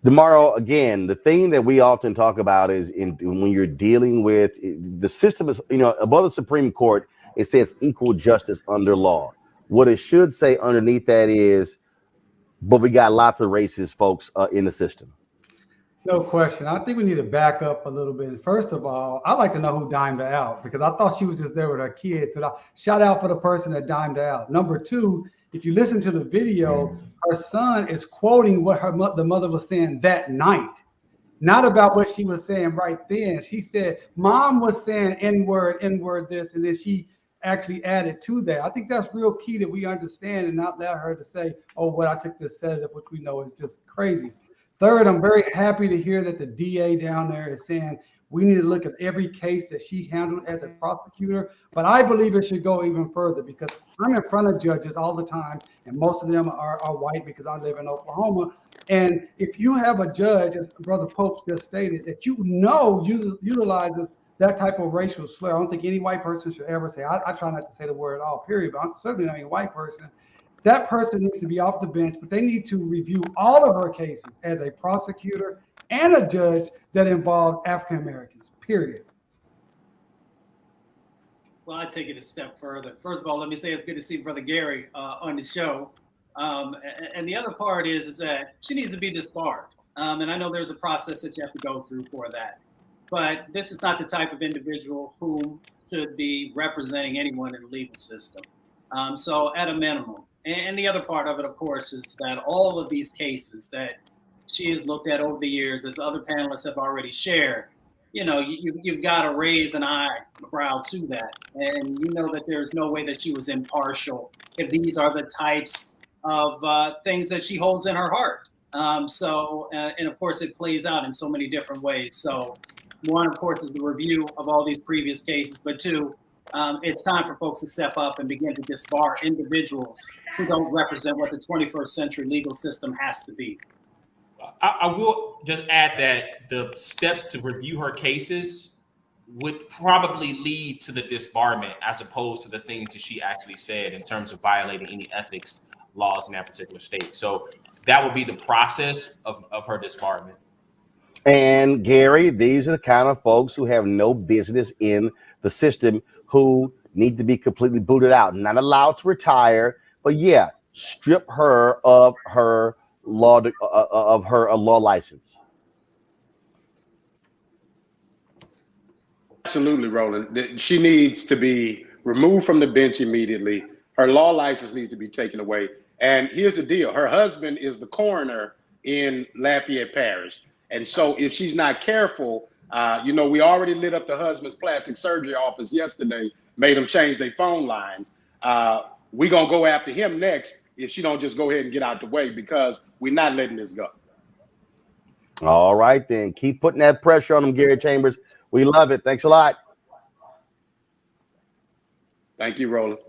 Tomorrow, again, the thing that we often talk about is when you're dealing with the system is, above the Supreme Court, it says equal justice under law. What it should say underneath that is, but we got lots of racist folks in the system. No question. I think we need to back up a little bit. First of all, I'd like to know who dimed her out, because I thought she was just there with her kids. So shout out for the person that dimed her out. Number two, if you listen to the video, her son is quoting what the mother was saying that night, not about what she was saying right then. She said, Mom was saying N-word this, and then she actually added to that. I think that's real key that we understand and not allow her to say, oh, well, I took this sedative, which we know is just crazy. Third, I'm very happy to hear that the DA down there is saying we need to look at every case that she handled as a prosecutor. But I believe it should go even further, because I'm in front of judges all the time, and most of them are white because I live in Oklahoma. And if you have a judge, as Brother Pope just stated, that utilizes that type of racial slur, I don't think any white person should ever say, I try not to say the word at all, period, but I'm certainly not a white person. That person needs to be off the bench, but they need to review all of her cases as a prosecutor and a judge that involved African Americans, period. Well, I take it a step further. First of all, let me say it's good to see Brother Gary on the show. And the other part is that she needs to be disbarred. And I know there's a process that you have to go through for that. But this is not the type of individual who should be representing anyone in the legal system. So at a minimum. And the other part of it, of course, is that all of these cases that she has looked at over the years, as other panelists have already shared, you've got to raise an eyebrow to that. And you know that there's no way that she was impartial if these are the types of things that she holds in her heart. And of course, it plays out in so many different ways. So one, of course, is the review of all these previous cases, but two, it's time for folks to step up and begin to disbar individuals who don't represent what the 21st century legal system has to be. I will just add that the steps to review her cases would probably lead to the disbarment, as opposed to the things that she actually said in terms of violating any ethics laws in that particular state. So that would be the process of her disbarment. And Gary, these are the kind of folks who have no business in the system, who need to be completely booted out, not allowed to retire, but yeah, strip her of her law law license. Absolutely, Roland. She needs to be removed from the bench immediately. Her law license needs to be taken away. And here's the deal. Her husband is the coroner in Lafayette Parish. And so if she's not careful, we already lit up the husband's plastic surgery office yesterday, made them change their phone lines. We're going to go after him next if she don't just go ahead and get out the way, because we're not letting this go. All right, then. Keep putting that pressure on them, Gary Chambers. We love it. Thanks a lot. Thank you, Roland.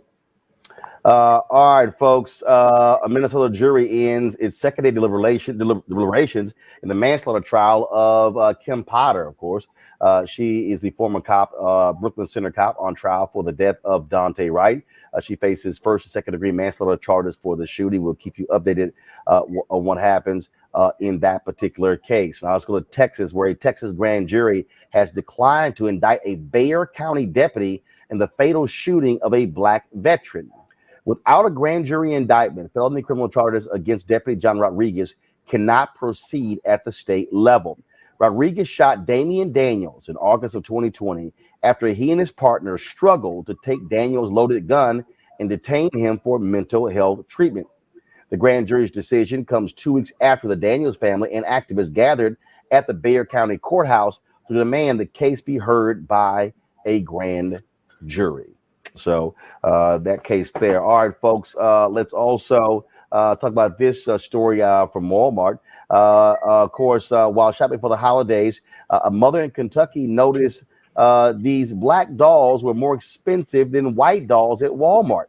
All right, folks. A Minnesota jury ends its second day deliberations in the manslaughter trial of Kim Potter, of course. She is the former cop, Brooklyn Center cop, on trial for the death of Dante Wright. She faces first and second degree manslaughter charges for the shooting. We'll keep you updated on what happens in that particular case. Now let's go to Texas, where a Texas grand jury has declined to indict a Bexar County deputy in the fatal shooting of a Black veteran. Without a grand jury indictment, felony criminal charges against Deputy John Rodriguez cannot proceed at the state level. Rodriguez shot Damian Daniels in August of 2020 after he and his partner struggled to take Daniels' loaded gun and detain him for mental health treatment. The grand jury's decision comes 2 weeks after the Daniels family and activists gathered at the Bexar County Courthouse to demand the case be heard by a grand jury. So that case there. All right, folks, let's also talk about this story from Walmart. Of course, while shopping for the holidays, a mother in Kentucky noticed these Black dolls were more expensive than white dolls at Walmart.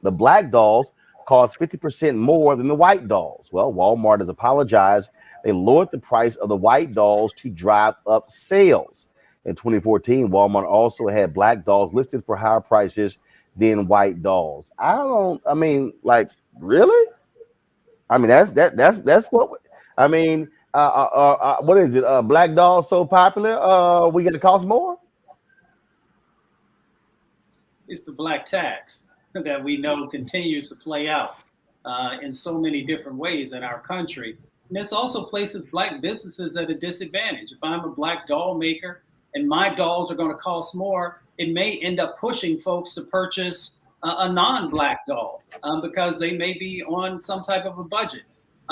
The Black dolls cost 50% more than the white dolls. Well, Walmart has apologized. They lowered the price of the white dolls to drive up sales. In 2014, Walmart also had black dolls listed for higher prices than white dolls. I mean, like, really? I mean, that's what I mean. What is it? Black dolls so popular? We get to cost more? It's the black tax that we know continues to play out in so many different ways in our country. And this also places black businesses at a disadvantage. If I'm a black doll maker and my dolls are going to cost more, it may end up pushing folks to purchase a non-black doll because they may be on some type of a budget.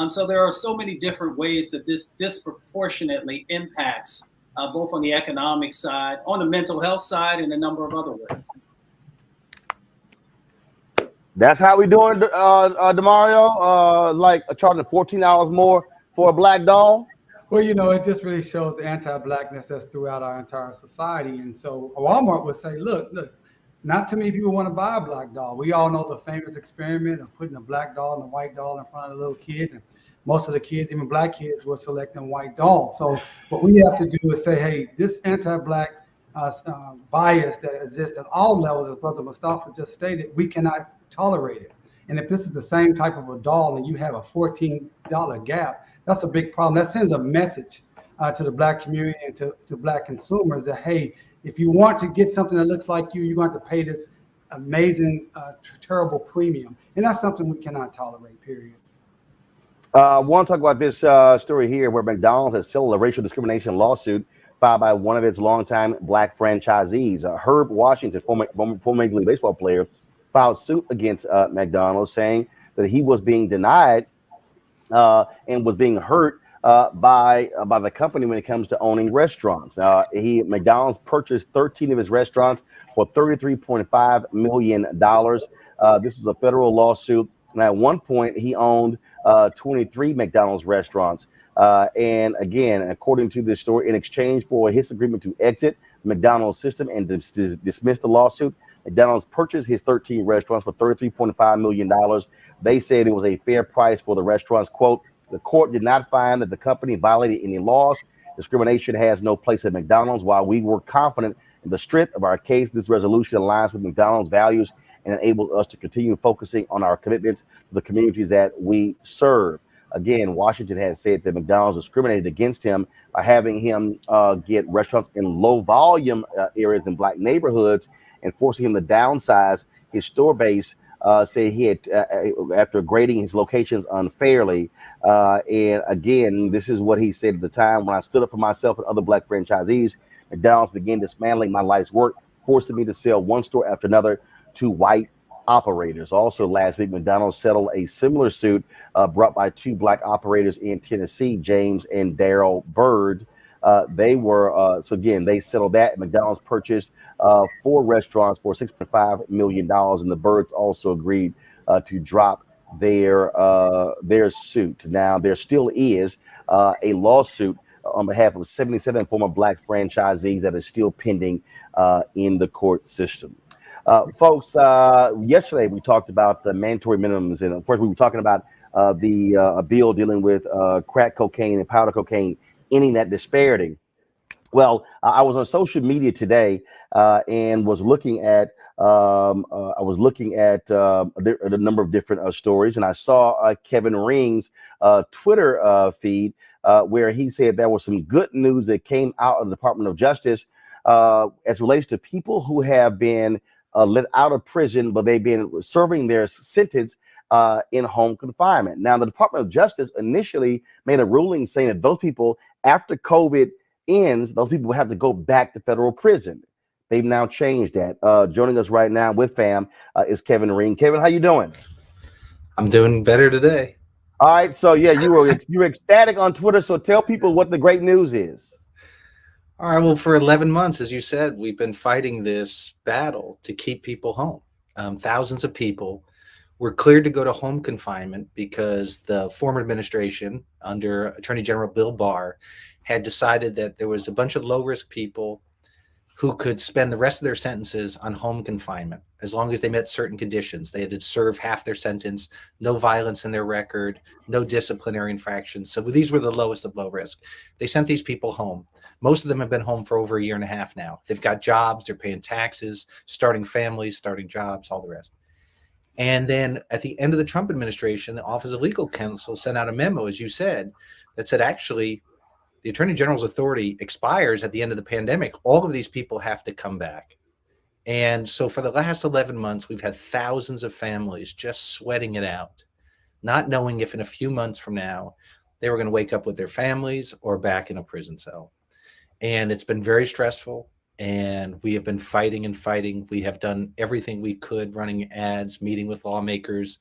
So there are so many different ways that this disproportionately impacts both on the economic side, on the mental health side, and a number of other ways. That's how we doing, DeMario? Like charging $14 more for a black doll? Well, you know, it just really shows the anti-blackness that's throughout our entire society. And so Walmart would say, look, not too many people want to buy a black doll. We all know the famous experiment of putting a black doll and a white doll in front of the little kids. And most of the kids, even black kids, were selecting white dolls. So what we have to do is say, hey, this anti-black bias that exists at all levels, as Brother Mustafa just stated, we cannot tolerate it. And if this is the same type of a doll and you have a $14 gap, that's a big problem. That sends a message to the black community and to black consumers that, hey, if you want to get something that looks like you, you're going to have to pay this amazing, terrible premium. And that's something we cannot tolerate, period. I want to talk about this story here where McDonald's has settled a racial discrimination lawsuit filed by one of its longtime black franchisees. Herb Washington, former Major League Baseball player, filed suit against McDonald's, saying that he was being denied and was being hurt by the company when it comes to owning restaurants. McDonald's purchased 13 of his restaurants for $33.5 million. This is a federal lawsuit. And at one point, he owned 23 McDonald's restaurants. And again, according to this story, in exchange for his agreement to exit the McDonald's system and dismiss the lawsuit, McDonald's purchased his 13 restaurants for $33.5 million. They said it was a fair price for the restaurants. Quote, the court did not find that the company violated any laws. Discrimination has no place at McDonald's. While we were confident in the strength of our case, this resolution aligns with McDonald's values and enables us to continue focusing on our commitments to the communities that we serve. Again, Washington has said that McDonald's discriminated against him by having him get restaurants in low volume areas in black neighborhoods and forcing him to downsize his store base. Say he had after grading his locations unfairly. And again, this is what he said at the time: when I stood up for myself and other black franchisees, McDonald's began dismantling my life's work, forcing me to sell one store after another to white operators. Also last week, McDonald's settled a similar suit brought by two black operators in Tennessee, James and Daryl Bird. They settled that. McDonald's purchased 4 restaurants for $6.5 million, and the Birds also agreed to drop their suit. Now, there still is a lawsuit on behalf of 77 former black franchisees that is still pending in the court system. Folks, yesterday we talked about the mandatory minimums, and of course we were talking about the bill dealing with crack cocaine and powder cocaine, ending that disparity. Well, I was on social media today and was looking at a number of different stories, and I saw Kevin Ring's Twitter feed where he said there was some good news that came out of the Department of Justice as relates to people who have been let out of prison, but they've been serving their sentence in home confinement. Now, the Department of Justice initially made a ruling saying that those people, after COVID ends, those people will have to go back to federal prison. They've now changed that. Joining us right now with fam is Kevin Ring. Kevin, how you doing? I'm doing better today. All right, so yeah, you were ecstatic on Twitter. So tell people what the great news is. All right, well, for 11 months, as you said, we've been fighting this battle to keep people home. Thousands of people were cleared to go to home confinement because the former administration under Attorney General Bill Barr had decided that there was a bunch of low-risk people who could spend the rest of their sentences on home confinement as long as they met certain conditions. They had to serve half their sentence, no violence in their record, no disciplinary infractions. So these were the lowest of low risk. They sent these people home. Most of them have been home for over a year and a half now. They've got jobs, they're paying taxes, starting families, starting jobs, all the rest. And then at the end of the Trump administration, the Office of Legal Counsel sent out a memo, as you said, that said, actually, the Attorney General's authority expires at the end of the pandemic. All of these people have to come back. And so for the last 11 months, we've had thousands of families just sweating it out, not knowing if in a few months from now, they were going to wake up with their families or back in a prison cell. And it's been very stressful. And we have been fighting and fighting. We have done everything we could, running ads, meeting with lawmakers,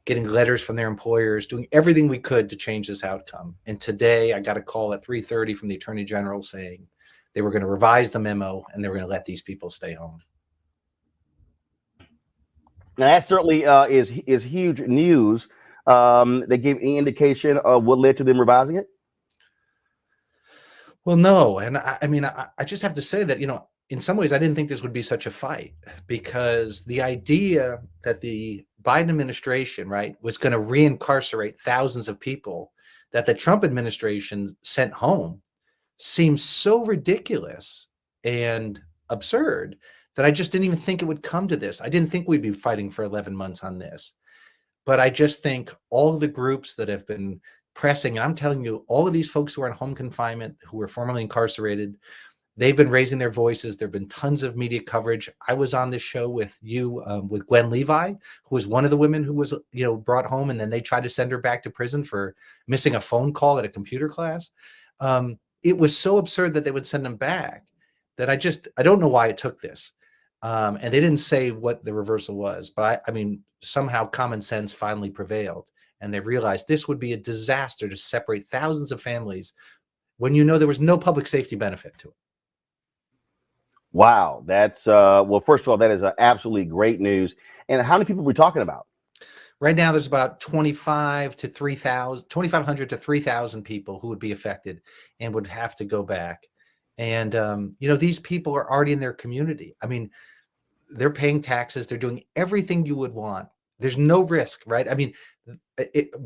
getting letters from their employers, doing everything we could to change this outcome. And today I got a call at 3:30 from the Attorney General saying they were going to revise the memo and they were going to let these people stay home. Now that certainly is huge news. They gave any indication of what led to them revising it? Well, no. And I mean, I just have to say that, in some ways, I didn't think this would be such a fight, because the idea that the Biden administration, right, was going to reincarcerate thousands of people that the Trump administration sent home seems so ridiculous and absurd that I just didn't even think it would come to this. I didn't think we'd be fighting for 11 months on this. But I just think all of the groups that have been pressing, and I'm telling you, all of these folks who are in home confinement, who were formerly incarcerated, they've been raising their voices. There have been tons of media coverage. I was on this show with you, with Gwen Levi, who was one of the women who was, brought home, and then they tried to send her back to prison for missing a phone call at a computer class. It was so absurd that they would send them back that I don't know why it took this. And they didn't say what the reversal was, but I mean, somehow common sense finally prevailed. And they realized this would be a disaster to separate thousands of families when there was no public safety benefit to it. Wow, that's well, first of all, that is absolutely great news. And how many people are we talking about? Right now, there's about 2,500 to 3,000 people who would be affected and would have to go back. And these people are already in their community. I mean, they're paying taxes. They're doing everything you would want. There's no risk, right? I mean,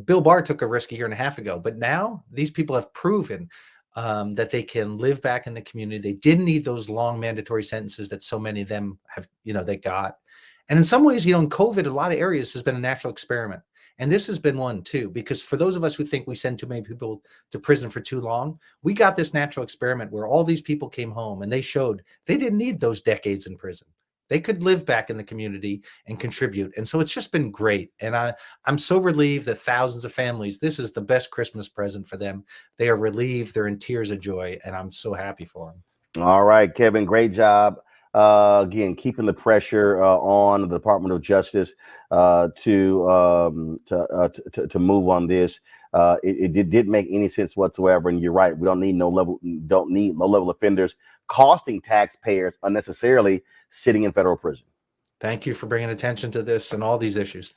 Bill Barr took a risk a year and a half ago, but now these people have proven that they can live back in the community. They didn't need those long mandatory sentences that so many of them have, they got. And in some ways, in COVID, a lot of areas has been a natural experiment. And this has been one too, because for those of us who think we send too many people to prison for too long, we got this natural experiment where all these people came home and they showed they didn't need those decades in prison. They could live back in the community and contribute. And so it's just been great. And I'm so relieved that thousands of families, this is the best Christmas present for them. They are relieved. They're in tears of joy. And I'm so happy for them. All right, Kevin, great job. Again, keeping the pressure on the Department of Justice to move on this. It didn't make any sense whatsoever. And you're right. We don't need low-level offenders costing taxpayers unnecessarily sitting in federal prison. Thank you for bringing attention to this and all these issues.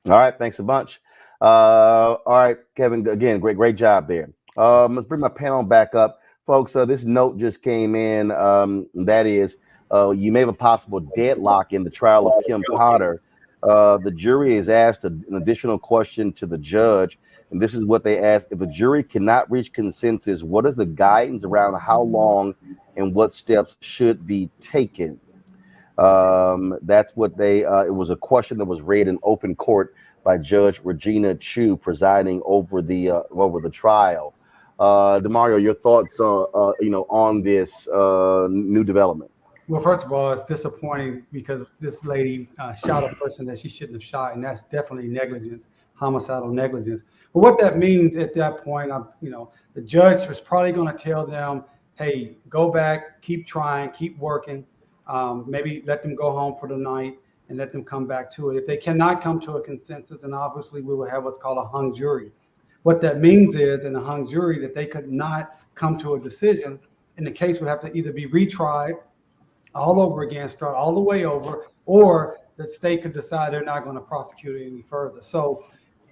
All right. Thanks a bunch. All right, Kevin, again, great job there. Let's bring my panel back up. Folks, this note just came in. That is, you may have a possible deadlock in the trial of Kim Potter. The jury is asked an additional question to the judge, and this is what they asked. If the jury cannot reach consensus, what is the guidance around how long and what steps should be taken? That's what it was a question that was read in open court by Judge Regina Chu presiding over the trial. DeMario, your thoughts on this new development? Well, first of all, it's disappointing because this lady shot a person that she shouldn't have shot, and that's definitely negligence, homicidal negligence. But what that means at that point, the judge was probably going to tell them, hey, go back, keep trying, keep working, maybe let them go home for the night and let them come back to it. If they cannot come to a consensus, then obviously we will have what's called a hung jury. What that means is in a hung jury that they could not come to a decision, and the case would have to either be retried all over again, start all the way over, or the state could decide they're not going to prosecute it any further. So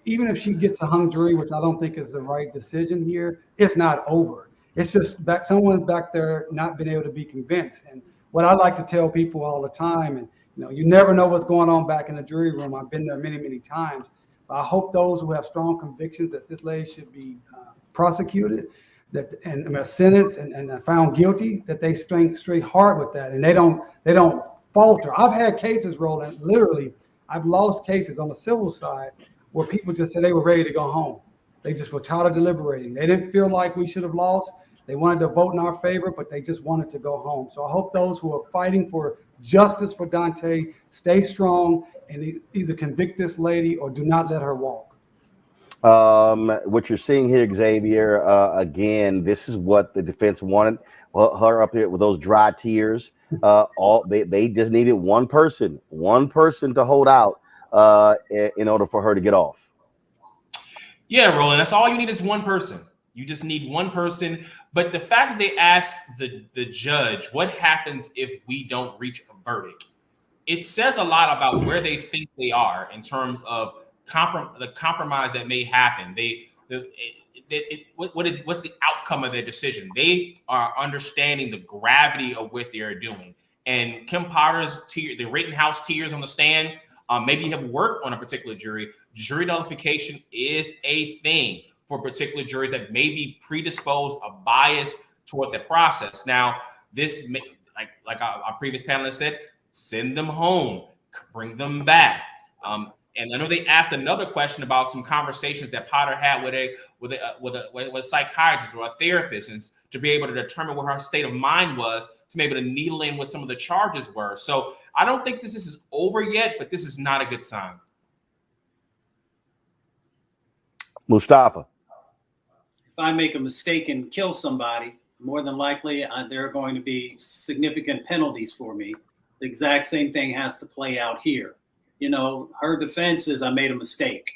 even if she gets a hung jury, which I don't think is the right decision here, it's not over. It's just that someone's back there not been able to be convinced. And what I like to tell people all the time, and you never know what's going on back in the jury room. I've been there many, many times. But I hope those who have strong convictions that this lady should be prosecuted, and sentenced and found guilty, that they straight hard with that, and they don't falter. I've had cases, Roland, literally, I've lost cases on the civil side where people just said they were ready to go home. They just were tired of deliberating. They didn't feel like we should have lost. They wanted to vote in our favor, but they just wanted to go home. So I hope those who are fighting for justice for Dante stay strong and either convict this lady or do not let her walk. What you're seeing here, Xavier, again, this is what the defense wanted. Her up here with those dry tears. They just needed one person to hold out in order for her to get off. Yeah, Roland, that's all you need is one person. You just need one person. But the fact that they asked the judge, what happens if we don't reach a verdict? It says a lot about where they think they are in terms of the compromise that may happen. What's the outcome of their decision? They are understanding the gravity of what they're doing. And Kim Potter's the Rittenhouse tears on the stand, maybe have worked on a particular jury. Jury nullification is a thing for particular juries that may be predisposed or biased toward the process. Now, this, like our previous panelist said, send them home, bring them back. And I know they asked another question about some conversations that Potter had with a psychiatrist or a therapist, and to be able to determine what her state of mind was, to be able to needle in what some of the charges were. So I don't think this is over yet, but this is not a good sign. Mustafa. If I make a mistake and kill somebody, more than likely there are going to be significant penalties for me. The exact same thing has to play out here. Her defense is I made a mistake.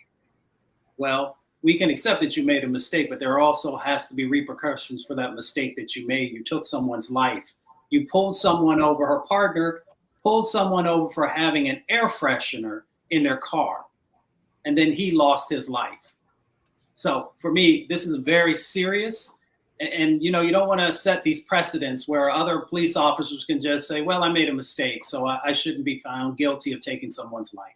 Well, we can accept that you made a mistake, but there also has to be repercussions for that mistake that you made. You took someone's life. You pulled someone over, her partner pulled someone over for having an air freshener in their car, and then he lost his life. So for me, this is very serious. And you don't want to set these precedents where other police officers can just say, well, I made a mistake, so I shouldn't be found guilty of taking someone's life.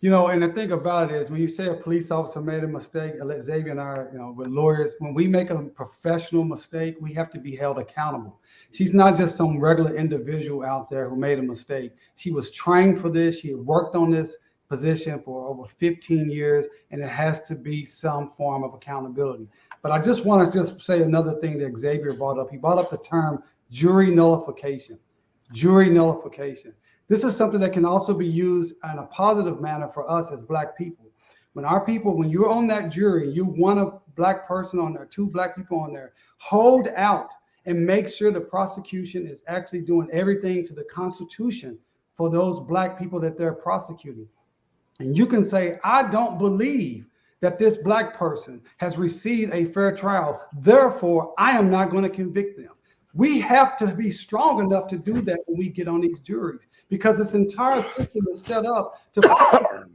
And the thing about it is, when you say a police officer made a mistake, Xavier and I, with lawyers, when we make a professional mistake, we have to be held accountable. She's not just some regular individual out there who made a mistake. She was trained for this. She had worked on this position for over 15 years, and it has to be some form of accountability. But I just want to say another thing that Xavier brought up. He brought up the term jury nullification. Jury nullification. This is something that can also be used in a positive manner for us as Black people. When you're on that jury, you want a Black person on there, 2 Black people on there, hold out and make sure the prosecution is actually doing everything to the Constitution for those Black people that they're prosecuting. And you can say, I don't believe that this Black person has received a fair trial. Therefore, I am not going to convict them. We have to be strong enough to do that when we get on these juries, because this entire system is set up to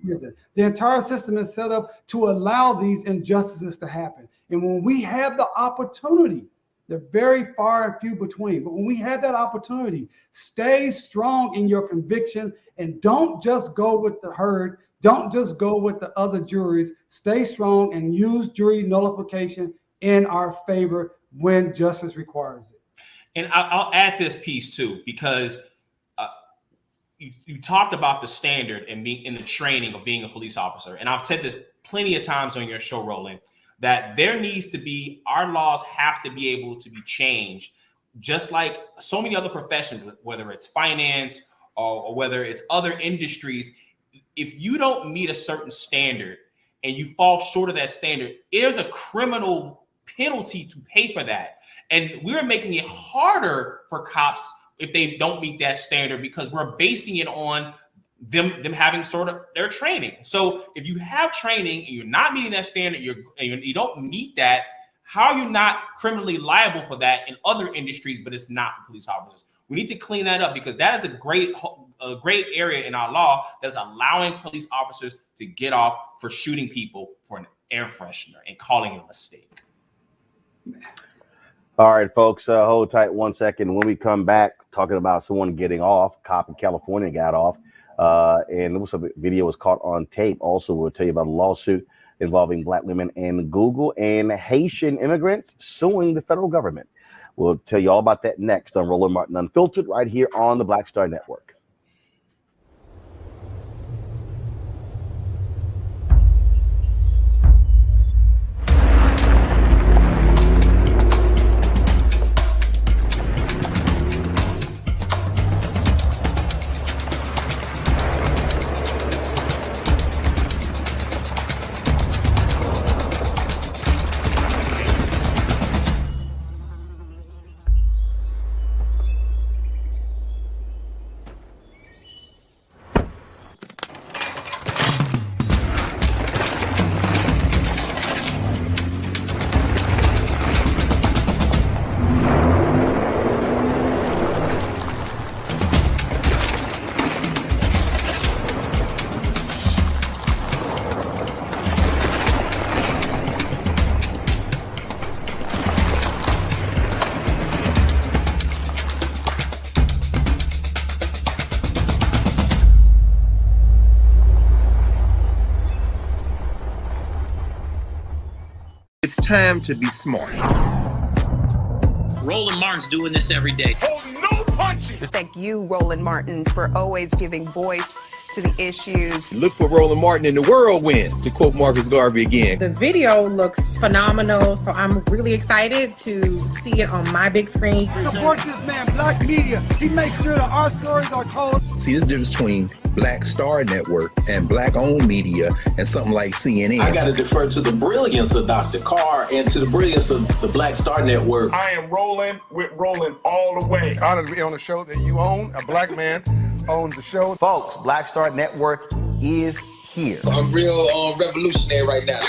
prison. The entire system is set up to allow these injustices to happen. And when we have the opportunity, they're very far and few between, but when we have that opportunity, stay strong in your conviction and don't just go with the herd. Don't just go with the other juries. Stay strong and use jury nullification in our favor when justice requires it. And I'll add this piece too, because you talked about the standard and being in the training of being a police officer. And I've said this plenty of times on your show, Roland, that there needs to be, our laws have to be able to be changed, just like so many other professions, whether it's finance or whether it's other industries. If you don't meet a certain standard and you fall short of that standard, there's a criminal penalty to pay for that. And we're making it harder for cops if they don't meet that standard, because we're basing it on them having sort of their training. So if you have training and you're not meeting that standard, you don't meet that, how are you not criminally liable for that in other industries, but it's not for police officers? We need to clean that up, because that is a great area in our law that's allowing police officers to get off for shooting people for an air freshener and calling it a mistake. All right, folks, hold tight 1 second. When we come back, talking about someone getting off, a cop in California got off, and the video was caught on tape. Also, we'll tell you about a lawsuit involving Black women and Google and Haitian immigrants suing the federal government. We'll tell you all about that next on Roland Martin Unfiltered right here on the Black Star Network. It's time to be smart. Roland Martin's doing this every day. Oh, no punches! Thank you, Roland Martin, for always giving voice to the issues. Look for Roland Martin in the whirlwind, to quote Marcus Garvey again. The video looks phenomenal, so I'm really excited to see it on my big screen. Support this man, Black Media. He makes sure that our stories are told. See, this difference between Black Star Network and Black-owned media and something like CNN. I got to defer to the brilliance of Dr. Carr and to the brilliance of the Black Star Network. I am rolling with Roland all the way. Honored to be on a show that you own. A black man owns the show. Folks, Black Star Network is here. I'm real revolutionary right now.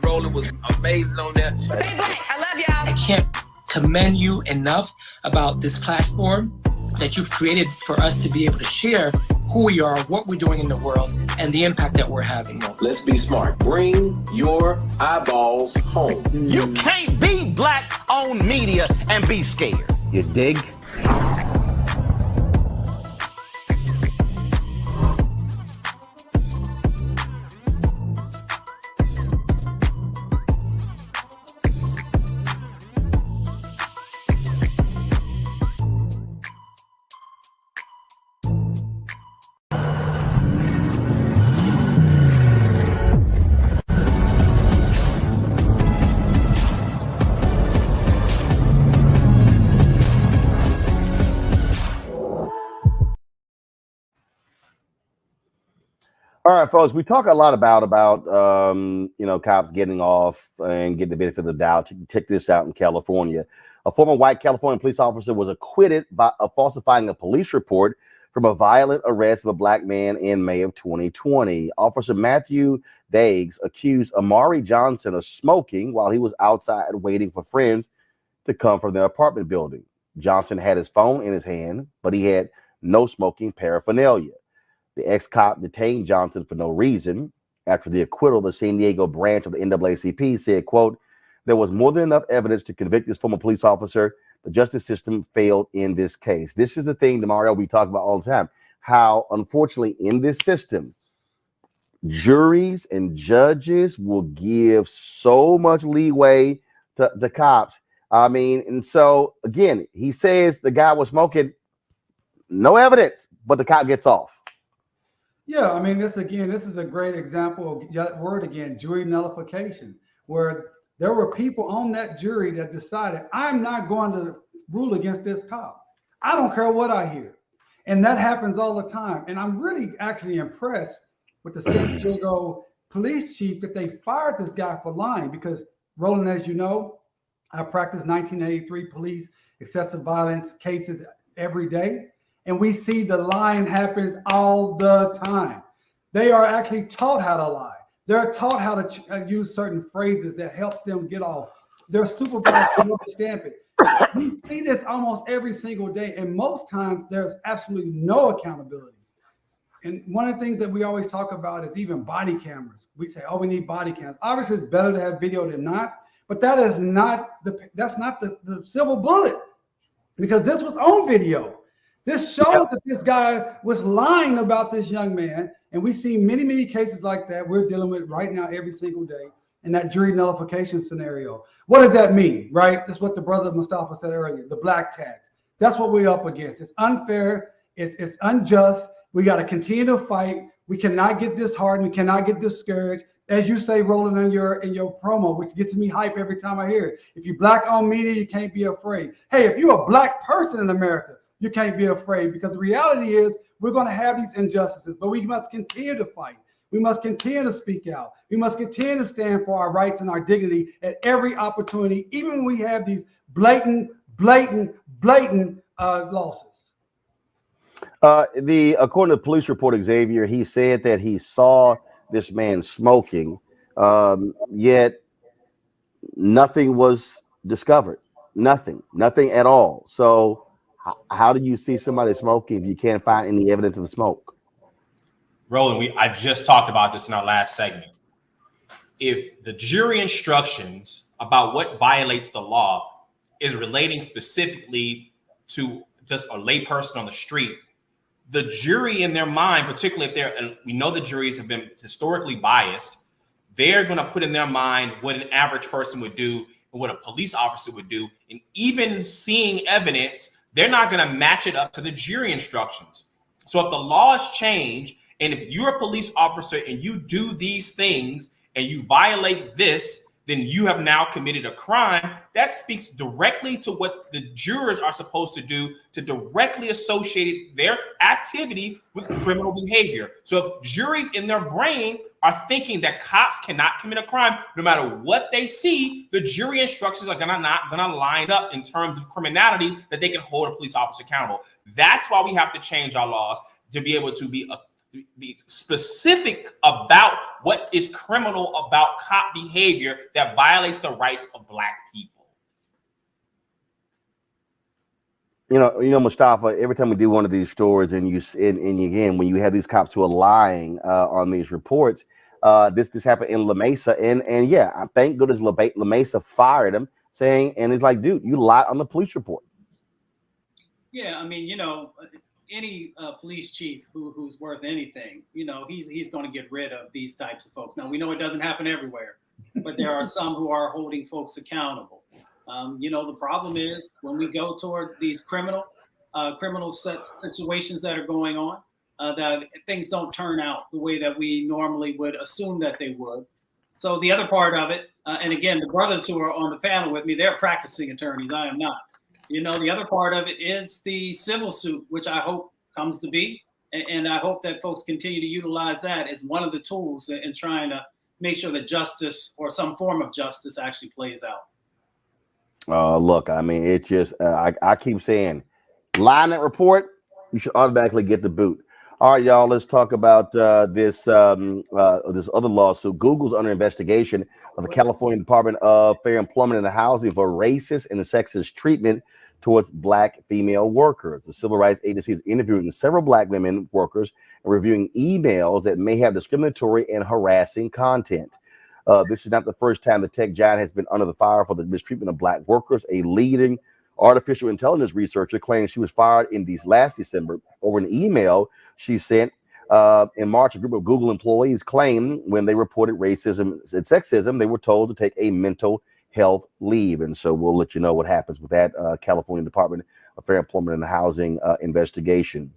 Roland was amazing on that. Stay black. I love y'all. I can't commend you enough about this platform that you've created for us to be able to share who we are, what we're doing in the world, and the impact that we're having. Let's be smart. Bring your eyeballs home. You can't be Black-owned media and be scared. You dig? All right, folks, we talk a lot about cops getting off and getting the benefit of the doubt. Check this out in California. A former white California police officer was acquitted of falsifying a police report from a violent arrest of a black man in May of 2020. Officer Matthew Daiggs accused Amari Johnson of smoking while he was outside waiting for friends to come from their apartment building. Johnson had his phone in his hand, but he had no smoking paraphernalia. The ex-cop detained Johnson for no reason. After the acquittal, the San Diego branch of the NAACP said, quote, "There was more than enough evidence to convict this former police officer. The justice system failed in this case." This is the thing, Demario, we talk about all the time, how unfortunately in this system, juries and judges will give so much leeway to the cops. I mean, and so again, he says the guy was smoking, no evidence, but the cop gets off. Yeah, I mean, this is a great example of that word again, jury nullification, where there were people on that jury that decided, I'm not going to rule against this cop. I don't care what I hear. And that happens all the time. And I'm really actually impressed with the San Diego police chief that they fired this guy for lying, because Roland, as you know, I practice 1983 police excessive violence cases every day. And we see the lying happens all the time. They are actually taught how to lie. They're taught how to use certain phrases that helps them get off. They're supervised to understand it. We see this almost every single day. And most times there's absolutely no accountability. And one of the things that we always talk about is even body cameras. We say, oh, we need body cameras. Obviously, it's better to have video than not. But that is not the silver bullet, because this was on video. This shows that this guy was lying about this young man, and we see many, many cases like that we're dealing with right now every single day in that jury nullification scenario. What does that mean, right? That's what the brother Mustafa said earlier, the black tax. That's what we're up against. It's unfair, it's unjust. We got to continue to fight. We cannot get disheartened. We cannot get discouraged. As you say, Roland, in your promo, which gets me hype every time I hear it. If you're black-owned media, you can't be afraid. Hey, if you're a black person in America, you can't be afraid, because the reality is we're going to have these injustices, but we must continue to fight. We must continue to speak out. We must continue to stand for our rights and our dignity at every opportunity, even when we have these blatant losses. According to the police report, Xavier, he said that he saw this man smoking, yet nothing was discovered. Nothing at all. So how do you see somebody smoking if you can't find any evidence of the smoke? Roland, I just talked about this in our last segment. If the jury instructions about what violates the law is relating specifically to just a layperson on the street, the jury in their mind, particularly if we know the juries have been historically biased, they're going to put in their mind what an average person would do and what a police officer would do. And even seeing evidence, they're not going to match it up to the jury instructions. So if the laws change, and if you're a police officer and you do these things and you violate this, then you have now committed a crime. That speaks directly to what the jurors are supposed to do to directly associate their activity with criminal behavior. So if juries in their brain are thinking that cops cannot commit a crime, no matter what they see, the jury instructions are not gonna line up in terms of criminality that they can hold a police officer accountable. That's why we have to change our laws to be able to be specific about what is criminal about cop behavior that violates the rights of black people. You know, Mustafa, every time we do one of these stories, and again, when you have these cops who are lying on these reports, this happened in La Mesa, and yeah, I thank goodness La Mesa fired him, saying, and he's like, dude, you lied on the police report. Yeah, I mean, any police chief who's worth anything, he's going to get rid of these types of folks. Now, we know it doesn't happen everywhere, but there are some who are holding folks accountable. The problem is when we go toward these criminal situations that are going on, that things don't turn out the way that we normally would assume that they would. So the other part of it, and again, the brothers who are on the panel with me, they're practicing attorneys. I am not. The other part of it is the civil suit, which I hope comes to be. And I hope that folks continue to utilize that as one of the tools in trying to make sure that justice or some form of justice actually plays out. Look, I mean, it just, I keep saying, lie in that report, you should automatically get the boot. All right, y'all, let's talk about this other lawsuit. Google's under investigation of the California Department of Fair Employment and Housing for racist and sexist treatment towards black female workers. The civil rights agency is interviewing several black women workers and reviewing emails that may have discriminatory and harassing content. This is not the first time the tech giant has been under the fire for the mistreatment of black workers. A leading artificial intelligence researcher claims she was fired in last December over an email she sent in March. A group of Google employees claimed when they reported racism and sexism, they were told to take a mental health leave. And so we'll let you know what happens with that California Department of Fair Employment and Housing investigation.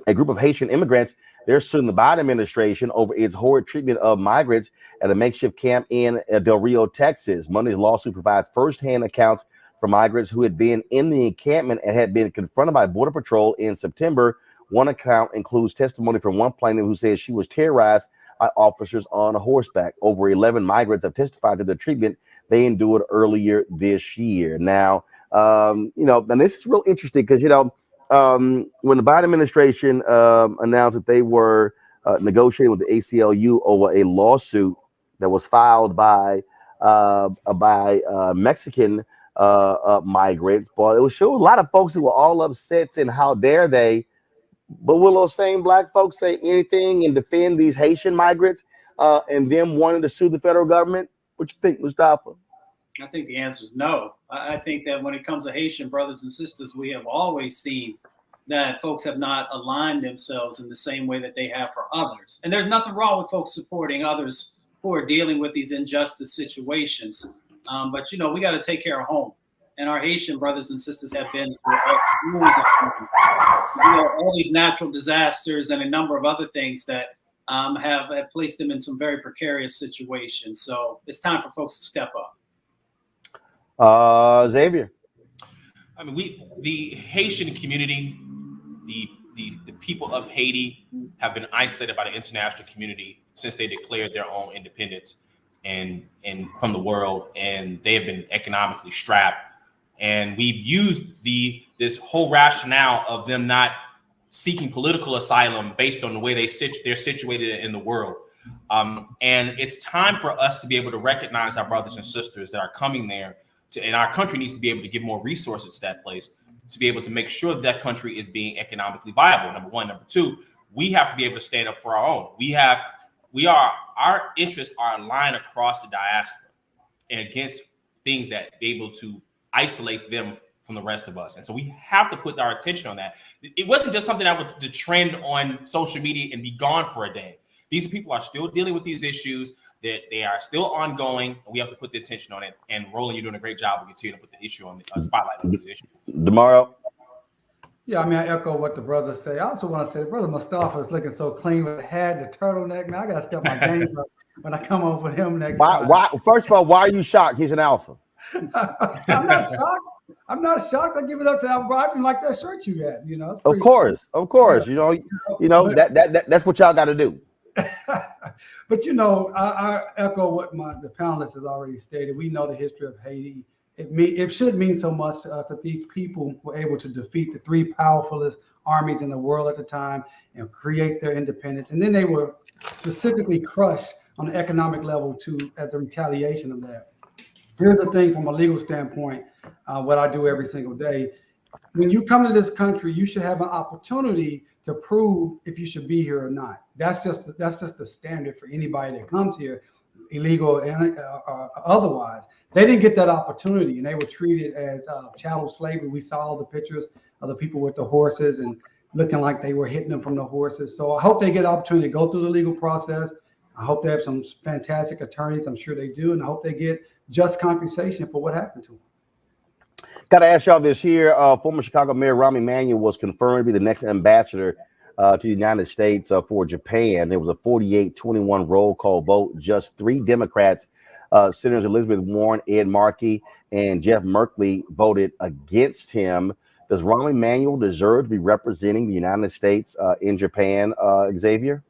A group of Haitian immigrants, they're suing the Biden administration over its horrid treatment of migrants at a makeshift camp in Del Rio, Texas. Monday's lawsuit provides firsthand accounts for migrants who had been in the encampment and had been confronted by Border Patrol in September. One account includes testimony from one plaintiff who says she was terrorized by officers on horseback. Over 11 migrants have testified to the treatment they endured earlier this year. Now, and this is real interesting because, when the Biden administration announced that they were negotiating with the ACLU over a lawsuit that was filed by Mexican migrants, but it will show a lot of folks who were all upset and how dare they. But will those same black folks say anything and defend these Haitian migrants and them wanting to sue the federal government? What you think, Mustafa? I think the answer is no. I think that when it comes to Haitian brothers and sisters, we have always seen that folks have not aligned themselves in the same way that they have for others. And there's nothing wrong with folks supporting others who are dealing with these injustice situations. But, you know, we got to take care of home. And our Haitian brothers and sisters have been through all these natural disasters and a number of other things that have placed them in some very precarious situations. So it's time for folks to step up. Xavier. I mean, the Haitian community, the people of Haiti have been isolated by the international community since they declared their own independence and from the world, and they have been economically strapped. And we've used this whole rationale of them not seeking political asylum based on the way they're situated in the world. And it's time for us to be able to recognize our brothers and sisters that are coming there. And our country needs to be able to give more resources to that place to be able to make sure that country is being economically viable. Number one. Number two, we have to be able to stand up for our own. Our interests are aligned across the diaspora and against things that be able to isolate them from the rest of us. And so we have to put our attention on that. It wasn't just something that was to trend on social media and be gone for a day. These people are still dealing with these issues. That they are still ongoing, and we have to put the attention on it. And Roland, you're doing a great job of continuing to put the issue on the spotlight on this issue. Tomorrow. Yeah, I mean, I echo what the brothers say. I also want to say, Brother Mustafa is looking so clean with the hat, the turtleneck. Man, I got to step my game up when I come over with him next time. Why? First of all, why are you shocked? He's an alpha. I'm not shocked. I'm not shocked. I give it up to Al Bryden like that shirt you got. You know, of course. Yeah. You know that's what y'all got to do. But you know, I echo what the panelists has already stated. We know the history of Haiti. It should mean so much to us that these people were able to defeat the three powerfulest armies in the world at the time and create their independence. And then they were specifically crushed on the economic level as a retaliation of that. Here's the thing from a legal standpoint, what I do every single day. When you come to this country, you should have an opportunity to prove if you should be here or not. That's just the standard for anybody that comes here, illegal and otherwise. They didn't get that opportunity, and they were treated as chattel slavery. We saw all the pictures of the people with the horses and looking like they were hitting them from the horses. So I hope they get an opportunity to go through the legal process. I hope they have some fantastic attorneys. I'm sure they do, and I hope they get just compensation for what happened to them. Got to ask y'all this here. Former Chicago Mayor Rahm Emanuel was confirmed to be the next ambassador to the United States for Japan. There was a 48-21 roll call vote. Just 3 Democrats, Senators Elizabeth Warren, Ed Markey, and Jeff Merkley, voted against him. Does Rahm Emanuel deserve to be representing the United States in Japan, Xavier?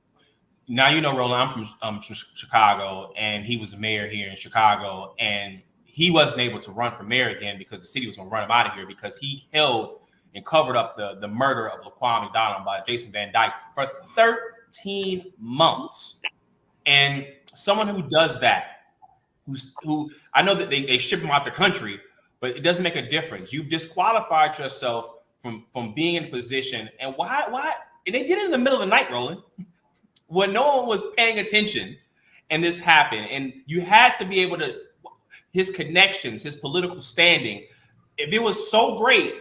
Now, you know, Roland, I'm from Chicago, and he was the mayor here in Chicago, and he wasn't able to run for mayor again because the city was going to run him out of here because he held and covered up the murder of Laquan McDonald by Jason Van Dyke for 13 months. And someone who does that, who I know that they ship him out the country, but it doesn't make a difference. You've disqualified yourself from being in a position. And why? And they did it in the middle of the night, Roland, when no one was paying attention, and this happened. And you had to be able to, his connections, his political standing, if it was so great,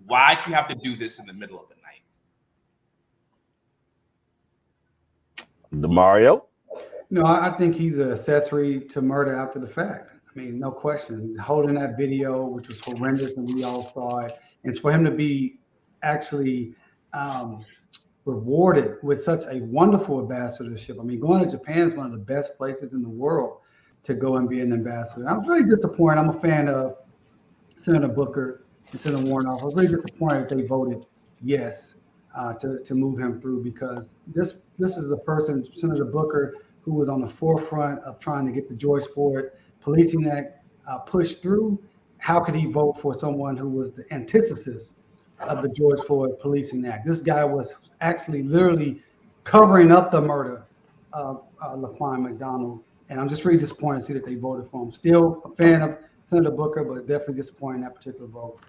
why'd you have to do this in the middle of the night? DeMario? No, I think he's an accessory to murder after the fact. I mean, no question. Holding that video, which was horrendous, and we all saw it, and for him to be actually rewarded with such a wonderful ambassadorship. I mean, going to Japan is one of the best places in the world to go and be an ambassador. I was really disappointed. I'm a fan of Senator Booker and Senator Warren. I was really disappointed that they voted yes to move him through, because this is a person, Senator Booker, who was on the forefront of trying to get the George Floyd Policing Act pushed through. How could he vote for someone who was the antithesis of the George Floyd Policing Act? This guy was actually literally covering up the murder of Laquan McDonald. And I'm just really disappointed to see that they voted for him. Still a fan of Senator Booker, but definitely disappointed in that particular vote.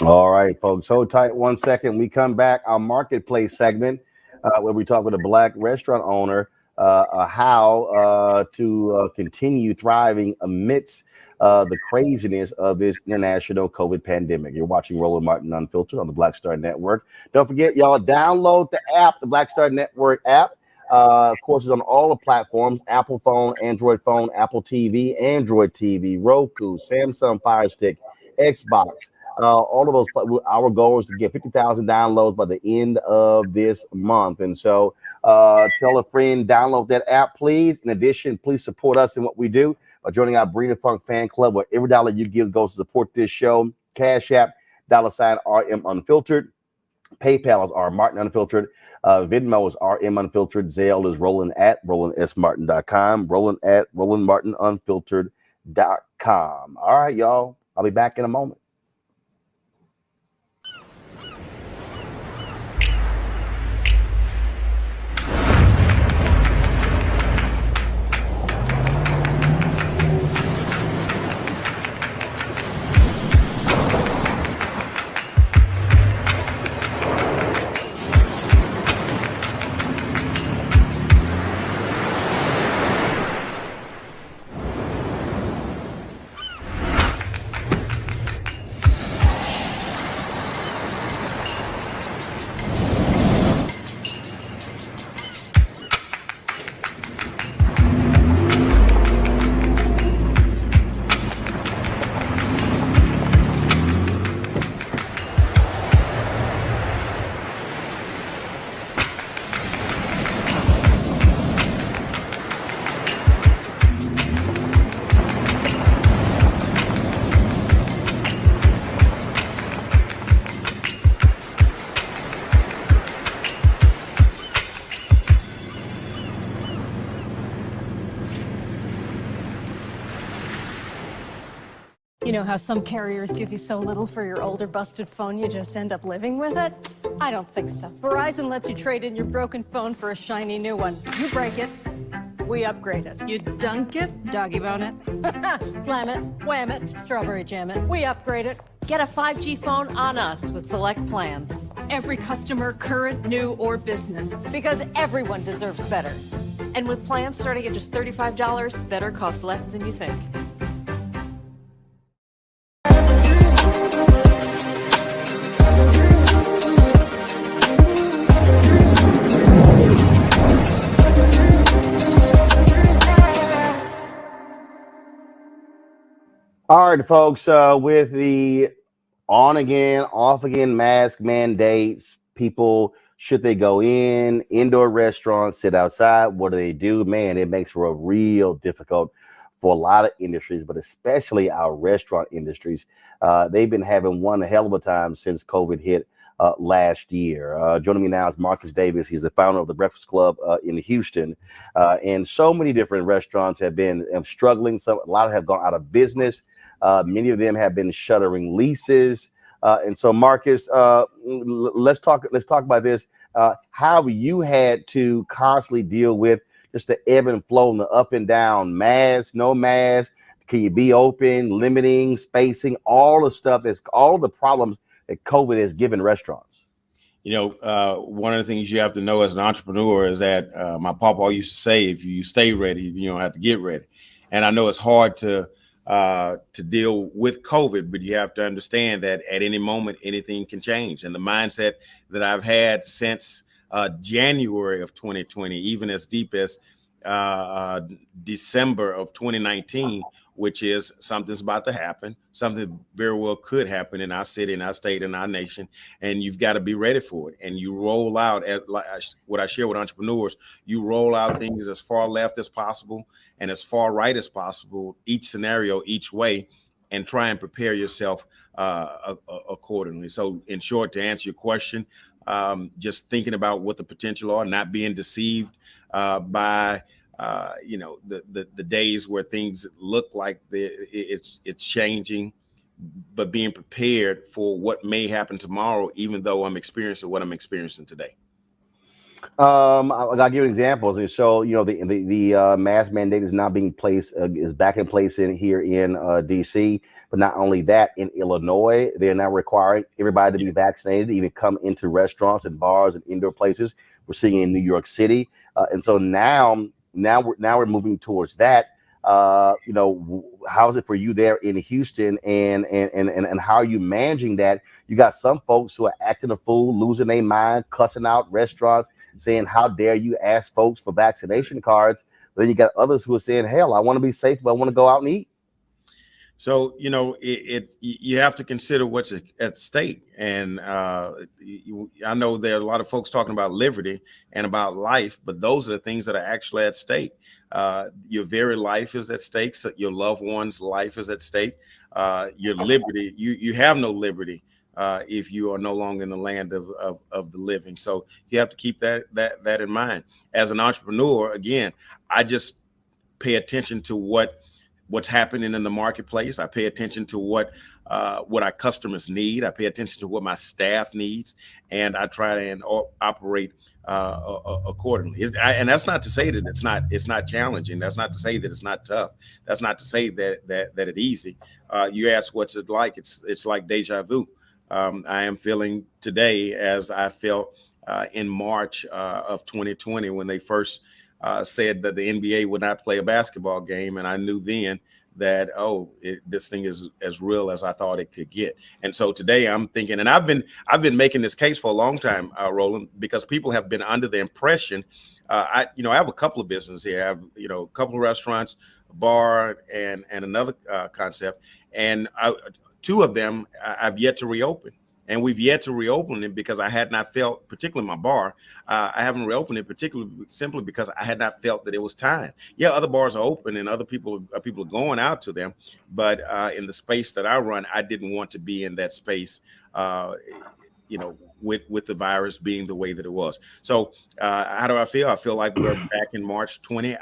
All right, folks. Hold tight 1 second. We come back. Our marketplace segment where we talk with a Black restaurant owner how to continue thriving amidst the craziness of this international COVID pandemic. You're watching Roland Martin Unfiltered on the Black Star Network. Don't forget, y'all, download the app, the Black Star Network app. Of course, it's on all the platforms: Apple phone, Android phone, Apple TV, Android TV, Roku, Samsung Fire Stick, Xbox. All of those. Our goal is to get 50,000 downloads by the end of this month. And so tell a friend, download that app, please. In addition, please support us in what we do by joining our Breeder Funk fan club, where every dollar you give goes to support this show. Cash App, $RM Unfiltered. PayPal is R Martin Unfiltered. Venmo is RM Unfiltered. Zelle is Roland at RolandSMartin.com. Roland at RolandMartinUnfiltered.com. All right, y'all. I'll be back in a moment. You know how some carriers give you so little for your older busted phone you just end up living with it? I don't think so. Verizon lets you trade in your broken phone for a shiny new one. You break it, we upgrade it. You dunk it, doggy bone it, slam it, wham it, strawberry jam it, we upgrade it. Get a 5G phone on us with select plans. Every customer, current, new, or business. Because everyone deserves better. And with plans starting at just $35, better costs less than you think. All right, folks, with the on again, off again mask mandates, people, should they go in, indoor restaurants, sit outside, what do? Man, it makes for a real difficult for a lot of industries, but especially our restaurant industries. They've been having one hell of a time since COVID hit last year. Joining me now is Marcus Davis. He's the founder of the Breakfast Club in Houston. And so many different restaurants have been struggling. A lot have gone out of business. Many of them have been shuttering leases. And so, Marcus, let's talk about this. How have you had to constantly deal with just the ebb and flow and the up and down, mask, no mask? Can you be open, limiting, spacing, all the stuff all the problems that COVID has given restaurants? You know, one of the things you have to know as an entrepreneur is that my papa used to say, if you stay ready, you don't have to get ready. And I know it's hard to deal with COVID, but you have to understand that at any moment, anything can change. And the mindset that I've had since January of 2020, even as deep as December of 2019, which is something's about to happen, something very well could happen in our city, in our state, in our nation, and you've got to be ready for it. And you roll out, what I share with entrepreneurs, you roll out things as far left as possible and as far right as possible, each scenario, each way, and try and prepare yourself accordingly. So in short, to answer your question, just thinking about what the potential are, not being deceived by the days where things look like it's changing, but being prepared for what may happen tomorrow, even though I'm experiencing what I'm experiencing today. I'll give you examples and show, the mask mandate is now being placed, is back in place here in DC. But not only that, in Illinois, they're now requiring everybody to be vaccinated to even come into restaurants and bars and indoor places. We're seeing it in New York City, and so now we're moving towards that. How is it for you there in Houston, and how are you managing that? You got some folks who are acting a fool, losing their mind, cussing out restaurants, saying, how dare you ask folks for vaccination cards? But then you got others who are saying, hell, I want to be safe, but I want to go out and eat. So, you have to consider what's at stake. And I know there are a lot of folks talking about liberty and about life, but those are the things that are actually at stake. Your very life is at stake. So your loved one's life is at stake. Your liberty, you have no liberty if you are no longer in the land of the living. So you have to keep that in mind. As an entrepreneur, again, I just pay attention to what's happening in the marketplace. I pay attention to what our customers need. I pay attention to what my staff needs, and I try to operate accordingly. And that's not to say that it's not challenging. That's not to say that it's not tough. That's not to say that it's easy. You ask what's it like? It's like deja vu. I am feeling today as I felt in March of 2020 when they first said that the NBA would not play a basketball game, and I knew then that this thing is as real as I thought it could get. And so today I'm thinking, and I've been making this case for a long time, Roland, because people have been under the impression. I have a couple of businesses here. I have a couple of restaurants, a bar, and another concept, and two of them I've yet to reopen. And we've yet to reopen it because I had not felt, particularly my bar, I haven't reopened it particularly simply because I had not felt that it was time. Yeah, other bars are open and other people are going out to them, but in the space that I run, I didn't want to be in that space, with the virus being the way that it was. So how do I feel? I feel like we're back in March 20.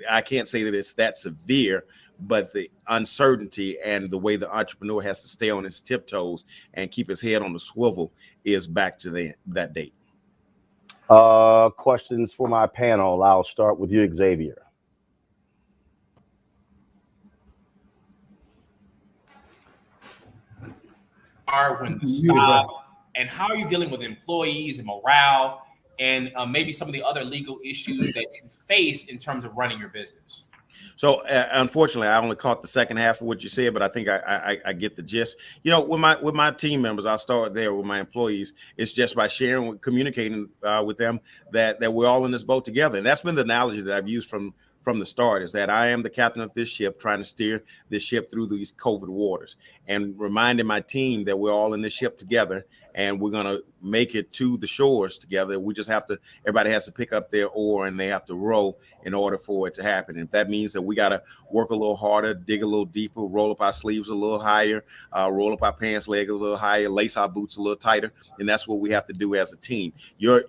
I can't say that it's that severe, but the uncertainty and the way the entrepreneur has to stay on his tiptoes and keep his head on the swivel is back to that date. Questions for my panel. I'll start with you, Xavier. When to stop, and how are you dealing with employees and morale, and maybe some of the other legal issues that you face in terms of running your business? So unfortunately, I only caught the second half of what you said, but I think I get the gist. With my team members, I'll start there with my employees. It's just by sharing, communicating with them that we're all in this boat together. And that's been the analogy that I've used from the start, is that I am the captain of this ship, trying to steer this ship through these COVID waters, and reminding my team that we're all in this ship together and we're going to make it to the shores together. We just everybody has to pick up their oar and they have to row in order for it to happen. And if that means that we got to work a little harder, dig a little deeper, roll up our sleeves a little higher, roll up our pants leg a little higher, lace our boots a little tighter, and that's what we have to do as a team. Your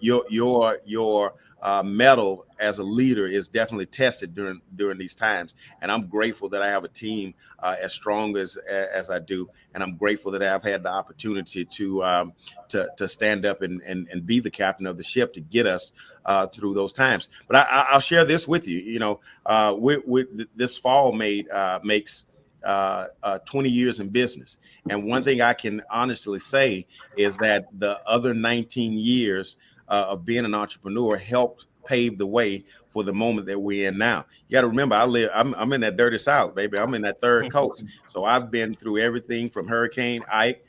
mettle as a leader is definitely tested during these times, and I'm grateful that I have a team as strong as I do, and I'm grateful that I've had the opportunity to stand up and be the captain of the ship to get us through those times. But I'll share this with you. This fall makes 20 years in business, and one thing I can honestly say is that the other 19 years of being an entrepreneur helped pave the way for the moment that we're in now. You got to remember, I'm in that dirty South, baby. I'm in that third coast. So I've been through everything from Hurricane Ike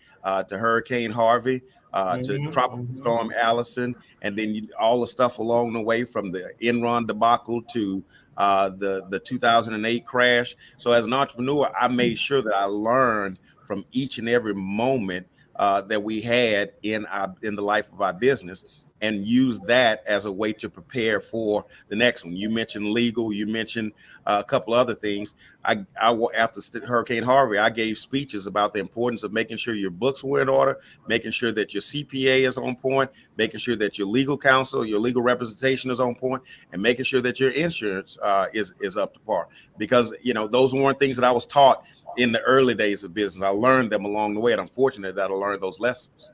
to Hurricane Harvey to Tropical Storm Allison, and then all the stuff along the way from the Enron debacle to the 2008 crash. So as an entrepreneur, I made sure that I learned from each and every moment that we had in the life of our business, and use that as a way to prepare for the next one. You mentioned legal, you mentioned a couple other things. After Hurricane Harvey, I gave speeches about the importance of making sure your books were in order, making sure that your CPA is on point, making sure that your legal counsel, your legal representation is on point, and making sure that your insurance is up to par. Because those weren't things that I was taught in the early days of business. I learned them along the way, and I'm fortunate that I learned those lessons.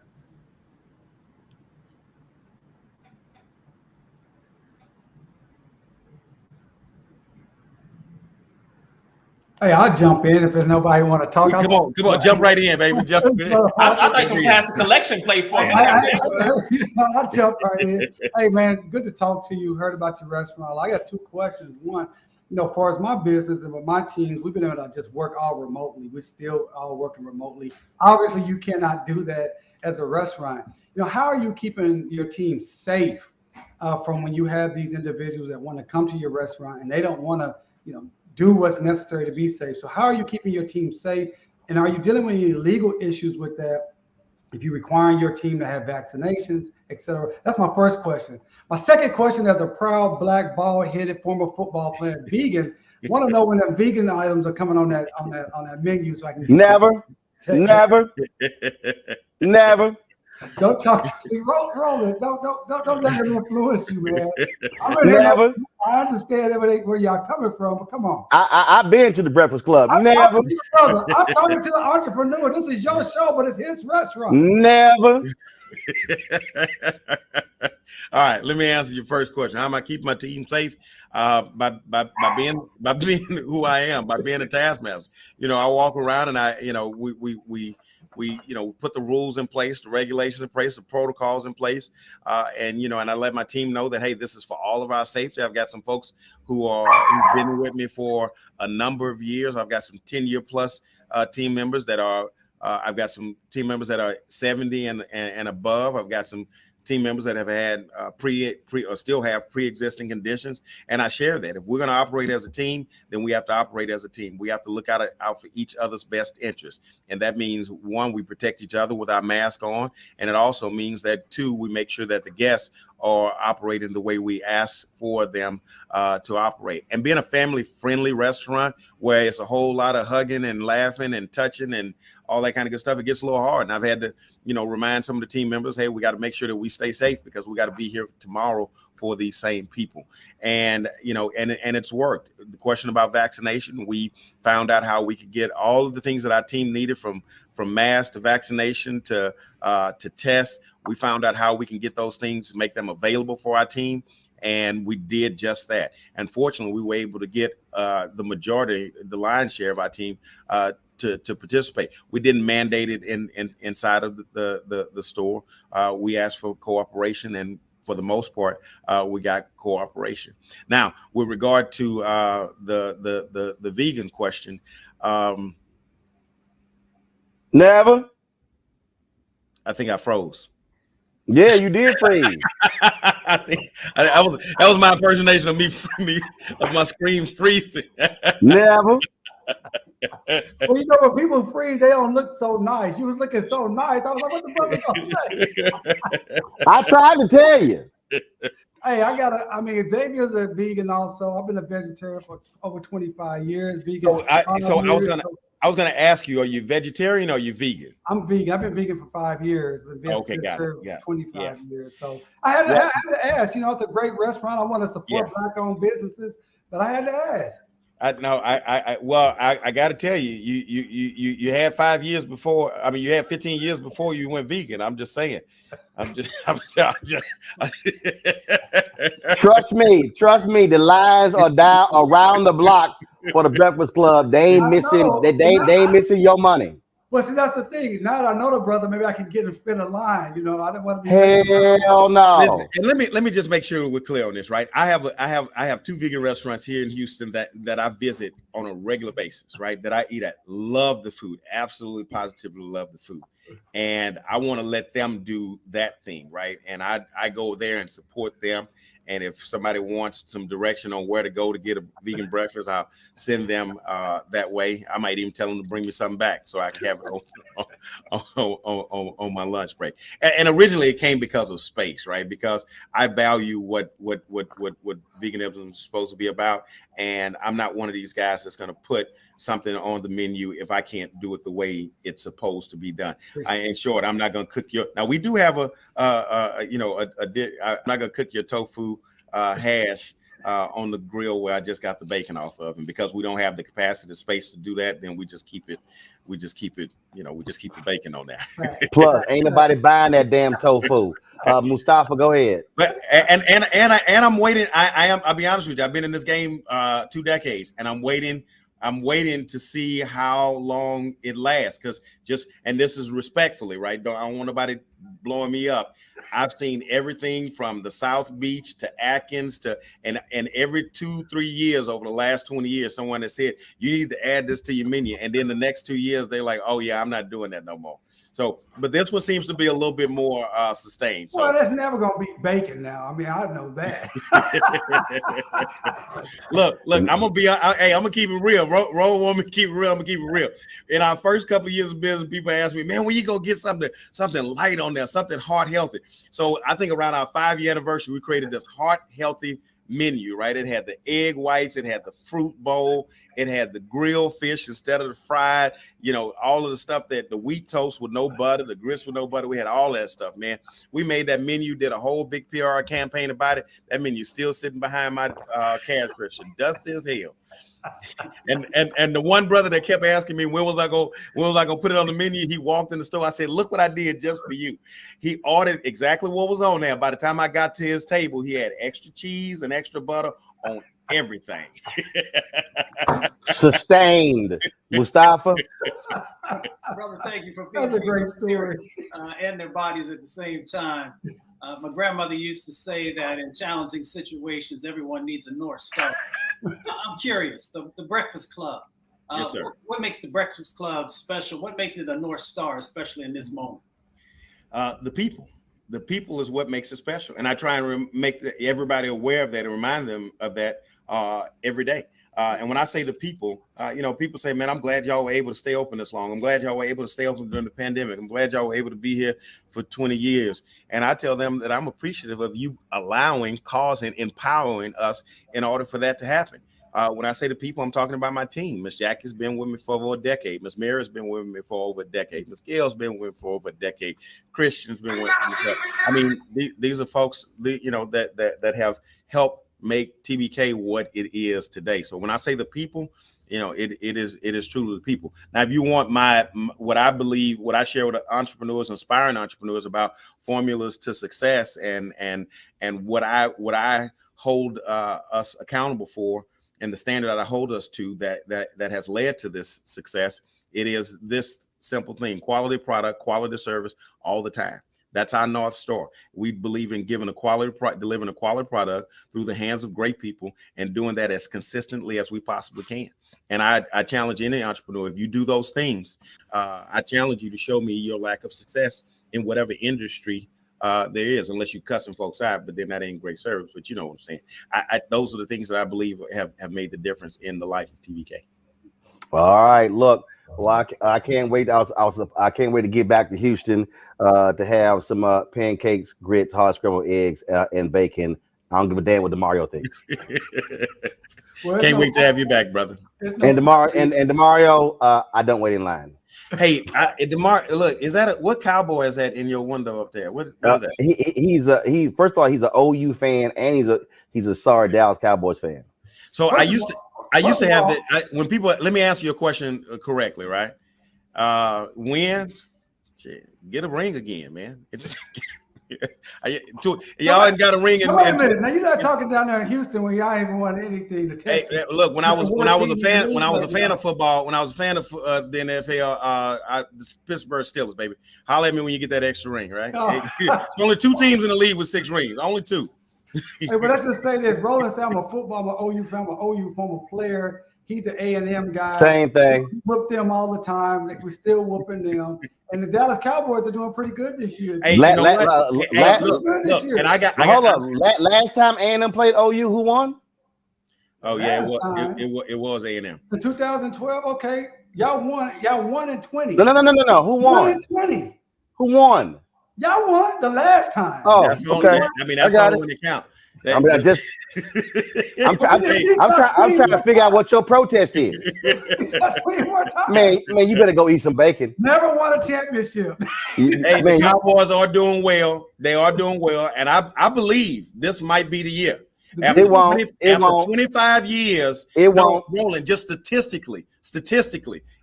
Hey, I'll jump in if there's nobody want to talk. Come on, jump right in, baby. Jump in. I thought you passed a collection plate for me. I'll jump right in. Hey, man, good to talk to you. Heard about your restaurant. I got two questions. One, you know, as far as my business and with my teams, we've been able to just work all remotely. We're still all working remotely. Obviously, you cannot do that as a restaurant. You know, how are you keeping your team safe from when you have these individuals that want to come to your restaurant and they don't want to, you know, do what's necessary to be safe? So how are you keeping your team safe? And are you dealing with any legal issues with that? If you're requiring your team to have vaccinations, et cetera? That's my first question. My second question, as a proud Black bald-headed former football player, vegan, want to know when the vegan items are coming on that menu so I can never. Don't talk to me. Roland, don't let him influence you, man. I understand where y'all coming from, but come on. I've been to the Breakfast Club. Never. I'm talking to the entrepreneur. This is your show, but it's his restaurant. Never. All right, let me answer your first question. How am I keeping my team safe? By being who I am, by being a taskmaster. You know, I walk around and we put the rules in place, the regulations in place, the protocols in place, and I let my team know that, hey, this is for all of our safety. I've got some folks who've been with me for a number of years. I've got some 10-year plus team members that are. I've got some team members that are 70 and above. I've got some team members that have had still have pre-existing conditions, and I share that. If we're going to operate as a team, then we have to operate as a team. We have to look out for each other's best interest, and that means, one, we protect each other with our mask on, and it also means that, two, we make sure that the guests are operating the way we ask for them to operate. And being a family-friendly restaurant where it's a whole lot of hugging and laughing and touching and all that kind of good stuff, it gets a little hard. And I've had to, remind some of the team members, hey, we got to make sure that we stay safe because we got to be here tomorrow for these same people. And, and it's worked. The question about vaccination, we found out how we could get all of the things that our team needed, from masks to vaccination to tests. We found out how we can get those things, make them available for our team. And we did just that. And fortunately, we were able to get the majority, the lion's share of our team to participate. We didn't mandate it inside of the store. We asked for cooperation, and for the most part, we got cooperation. Now, with regard to the vegan question, never. I think I froze. Yeah, you did freeze. I think that was my impersonation of me of my screen freezing. Never. Well, when people freeze, they don't look so nice. You was looking so nice. I was like, what the brother gonna say? I tried to tell you. Hey, Xavier's a vegan also. I've been a vegetarian for over 25 years. Vegan. I was gonna ask you, are you vegetarian or are you vegan? I'm vegan. I've been vegan for 5 years. Okay, got it. For 25 years. So I had to ask. It's a great restaurant. I want to support Black-owned businesses, but I had to ask. I got to tell you, you had 5 years before. I mean, you had 15 years before you went vegan. I'm just saying. Trust me. The lines are down around the block for the Breakfast Club. They ain't missing. They ain't missing your money. Well, see, that's the thing. Now that I know the brother, maybe I can get in a line. I don't want to be. Hell no. Listen, and let me just make sure we're clear on this, right? I have 2 vegan restaurants here in Houston that I visit on a regular basis, right? That I eat at. Love the food. Absolutely, positively love the food. And I want to let them do that thing, right? And I go there and support them. And if somebody wants some direction on where to go to get a vegan breakfast, I'll send them that way. I might even tell them to bring me something back so I can have it on my lunch break. And originally it came because of space, right? Because I value what veganism is supposed to be about. And I'm not one of these guys that's going to put something on the menu if I can't do it the way it's supposed to be done. In short, I'm not going to cook your. Now we do have I'm not going to cook your tofu hash on the grill where I just got the bacon off of, and because we don't have the capacity, the space to do that, then we just keep it. We just keep the bacon on there. Plus, ain't nobody buying that damn tofu. Mustafa, go ahead. But and I'm waiting. I'll be honest with you. I've been in this game 2 decades, and I'm waiting I'm waiting to see how long it lasts, because and this is respectfully, right? I don't want nobody blowing me up. I've seen everything from the South Beach to Atkins and every 2-3 years over the last 20 years, someone has said, you need to add this to your menu. And then the next 2 years, they're like, oh yeah, I'm not doing that no more. So, but this one seems to be a little bit more sustained. So, well, that's never going to beat bacon now. I mean, I know that. look, I'm going to be, hey, I'm going to keep it real. Roll want me to keep it real. I'm going to keep it real. In our first couple of years of business, people ask me, man, when you going to get something light on there, something heart healthy? So I think around our 5-year anniversary, we created this heart healthy menu, right? It had the egg whites, it had the fruit bowl, it had the grilled fish instead of the fried, all of the stuff, that the wheat toast with no butter, the grits with no butter. We had all that stuff, man. We made that menu, did a whole big PR campaign about it. That menu still sitting behind my cash register, dusty as hell. And the one brother that kept asking me when was I gonna put it on the menu, he walked in the store. I said, look what I did just for you. He ordered exactly what was on there. By the time I got to his table, he had extra cheese and extra butter on everything. Sustained, Mustafa. Brother, thank you for That's a great story. And their bodies at the same time. My grandmother used to say that in challenging situations, everyone needs a North Star. I'm curious, the Breakfast Club. Yes, sir. What makes the Breakfast Club special? What makes it a North Star, especially in this moment? The people. The people is what makes it special. And I try and make everybody aware of that and remind them of that every day. And when I say the people, people say, man, I'm glad y'all were able to stay open this long. I'm glad y'all were able to stay open during the pandemic. I'm glad y'all were able to be here for 20 years. And I tell them that I'm appreciative of you allowing, causing, empowering us in order for that to happen. When I say the people, I'm talking about my team. Miss Jackie's been with me for over a decade. Miss Mary's been with me for over a decade. Miss Gail's been with me for over a decade. Christian's been with me. I mean, these are folks, that have helped make TBK what it is today. So when I say the people, it is truly the people. Now, if you want what I believe, what I share with entrepreneurs, inspiring entrepreneurs about formulas to success, and what I hold us accountable for, and the standard that I hold us to that has led to this success, it is this simple thing: quality product, quality service all the time. That's our North Star. We believe in giving delivering a quality product through the hands of great people, and doing that as consistently as we possibly can. And I challenge any entrepreneur, if you do those things, I challenge you to show me your lack of success in whatever industry there is, unless you're cussing folks out, but then that ain't great service. But you know what I'm saying. Those are the things that I believe have made the difference in the life of TBK. All right, look. Well, I can't wait. I can't wait to get back to Houston to have some pancakes, grits, hard scrambled eggs, and bacon. I don't give a damn what DeMario thinks. Can't wait to have you back, brother. And DeMario, I don't wait in line. Hey, DeMario, look, what cowboy is that in your window up there? What is that? He's first of all, he's an OU fan, and he's a sorry Dallas Cowboys fan. So I used to have that when people, let me answer your question correctly, right? Get a ring again, man. Y'all ain't got a ring. Wait a minute. Now you're not talking down there in Houston when y'all even won anything to Texas. Hey, look, when I was a fan of football, when I was a fan of the NFL, the Pittsburgh Steelers, baby. Holler at me when you get that extra ring, right? Oh. There's only 2 teams in the league with 6 rings. Only 2. Hey, but let's just say this: Roland said I'm a football, I'm an OU fan, I'm an OU former player. He's an A&M guy. Same thing. We whoop them all the time. Like, we're still whooping them. And the Dallas Cowboys are doing pretty good this year. Hey, look, and hold up. Last time A&M played OU, who won? Oh yeah, it was A&M. In 2012, okay, y'all won in 20. No. Who won? 1 in 20. Who won? Y'all won the last time. Oh, that's okay. That's all when it count. I'm trying to figure out what your protest is. Man, you better go eat some bacon. Never won a championship. The Cowboys are doing well. They are doing well, and I believe this might be the year. After 25 years, it won't. Rolling just statistically,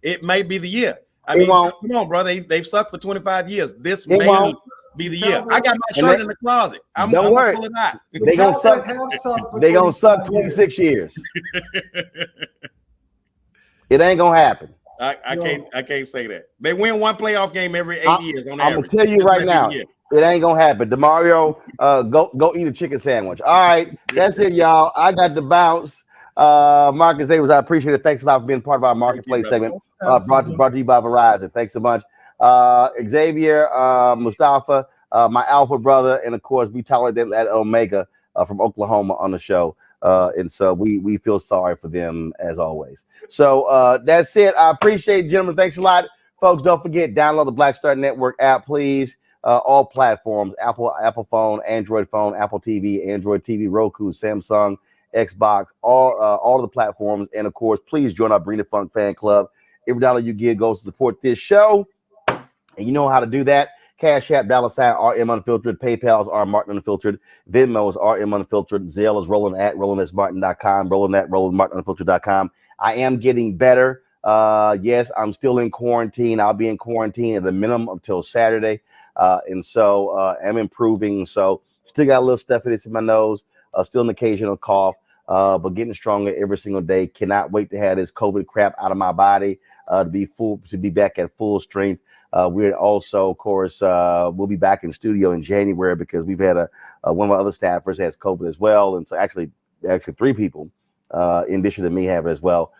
it may be the year. I mean, come on, bro. They've sucked for 25 years. This may be the year. I got my shirt in the closet. Don't worry. They gonna suck. They gonna suck 26 years. It ain't gonna happen. I can't say that. They win one playoff game every 8 years on I'm average. gonna tell you right now, it ain't gonna happen. DeMario, go eat a chicken sandwich. All right, that's it, y'all. I got to bounce. Marcus Davis, I appreciate it. Thanks a lot for being part of our marketplace segment. Brought to you by Verizon. Thanks so much. Xavier, Mustafa, my alpha brother, and of course, we tolerate them at Omega from Oklahoma on the show. And so we feel sorry for them as always. So that's it. I appreciate it, gentlemen. Thanks a lot, folks. Don't forget, download the Black Star Network app, please. All platforms: Apple phone, Android phone, Apple TV, Android TV, Roku, Samsung, Xbox, all of the platforms. And of course, please join our Bring the Funk fan club. Every dollar you give goes to support this show, and you know how to do that. Cash App, $ RM Unfiltered. PayPal is R Martin Unfiltered. Venmo is RM Unfiltered. Zelle is Roland at RolandSMartin.com. Roland at RolandMartinUnfiltered.com. I am getting better. Yes, I'm still in quarantine. I'll be in quarantine at the minimum until Saturday. And so I'm improving. So still got a little stuffiness in my nose. Still an occasional cough. But getting stronger every single day. Cannot wait to have this COVID crap out of my body. To be back at full strength. We're also, of course, we'll be back in studio in January because we've had one of our other staffers has COVID as well, and so actually 3 people, in addition to me, have it as well.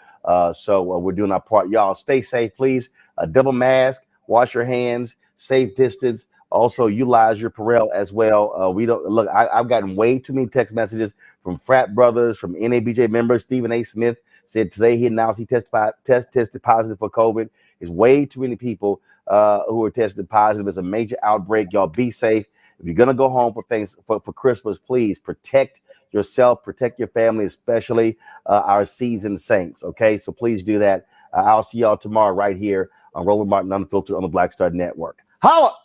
So we're doing our part. Y'all stay safe, please. Double mask, wash your hands, safe distance. Also utilize your Purell as well. We don't look. I've gotten way too many text messages from frat brothers, from NABJ members. Stephen A. Smith said today he announced he tested positive for COVID. There's way too many people who are tested positive. It's a major outbreak. Y'all be safe. If you're gonna go home for Christmas, please protect yourself, protect your family, especially our seasoned saints. Okay, so please do that. I'll see y'all tomorrow right here on Roland Martin Unfiltered on the Black Star Network. Holla!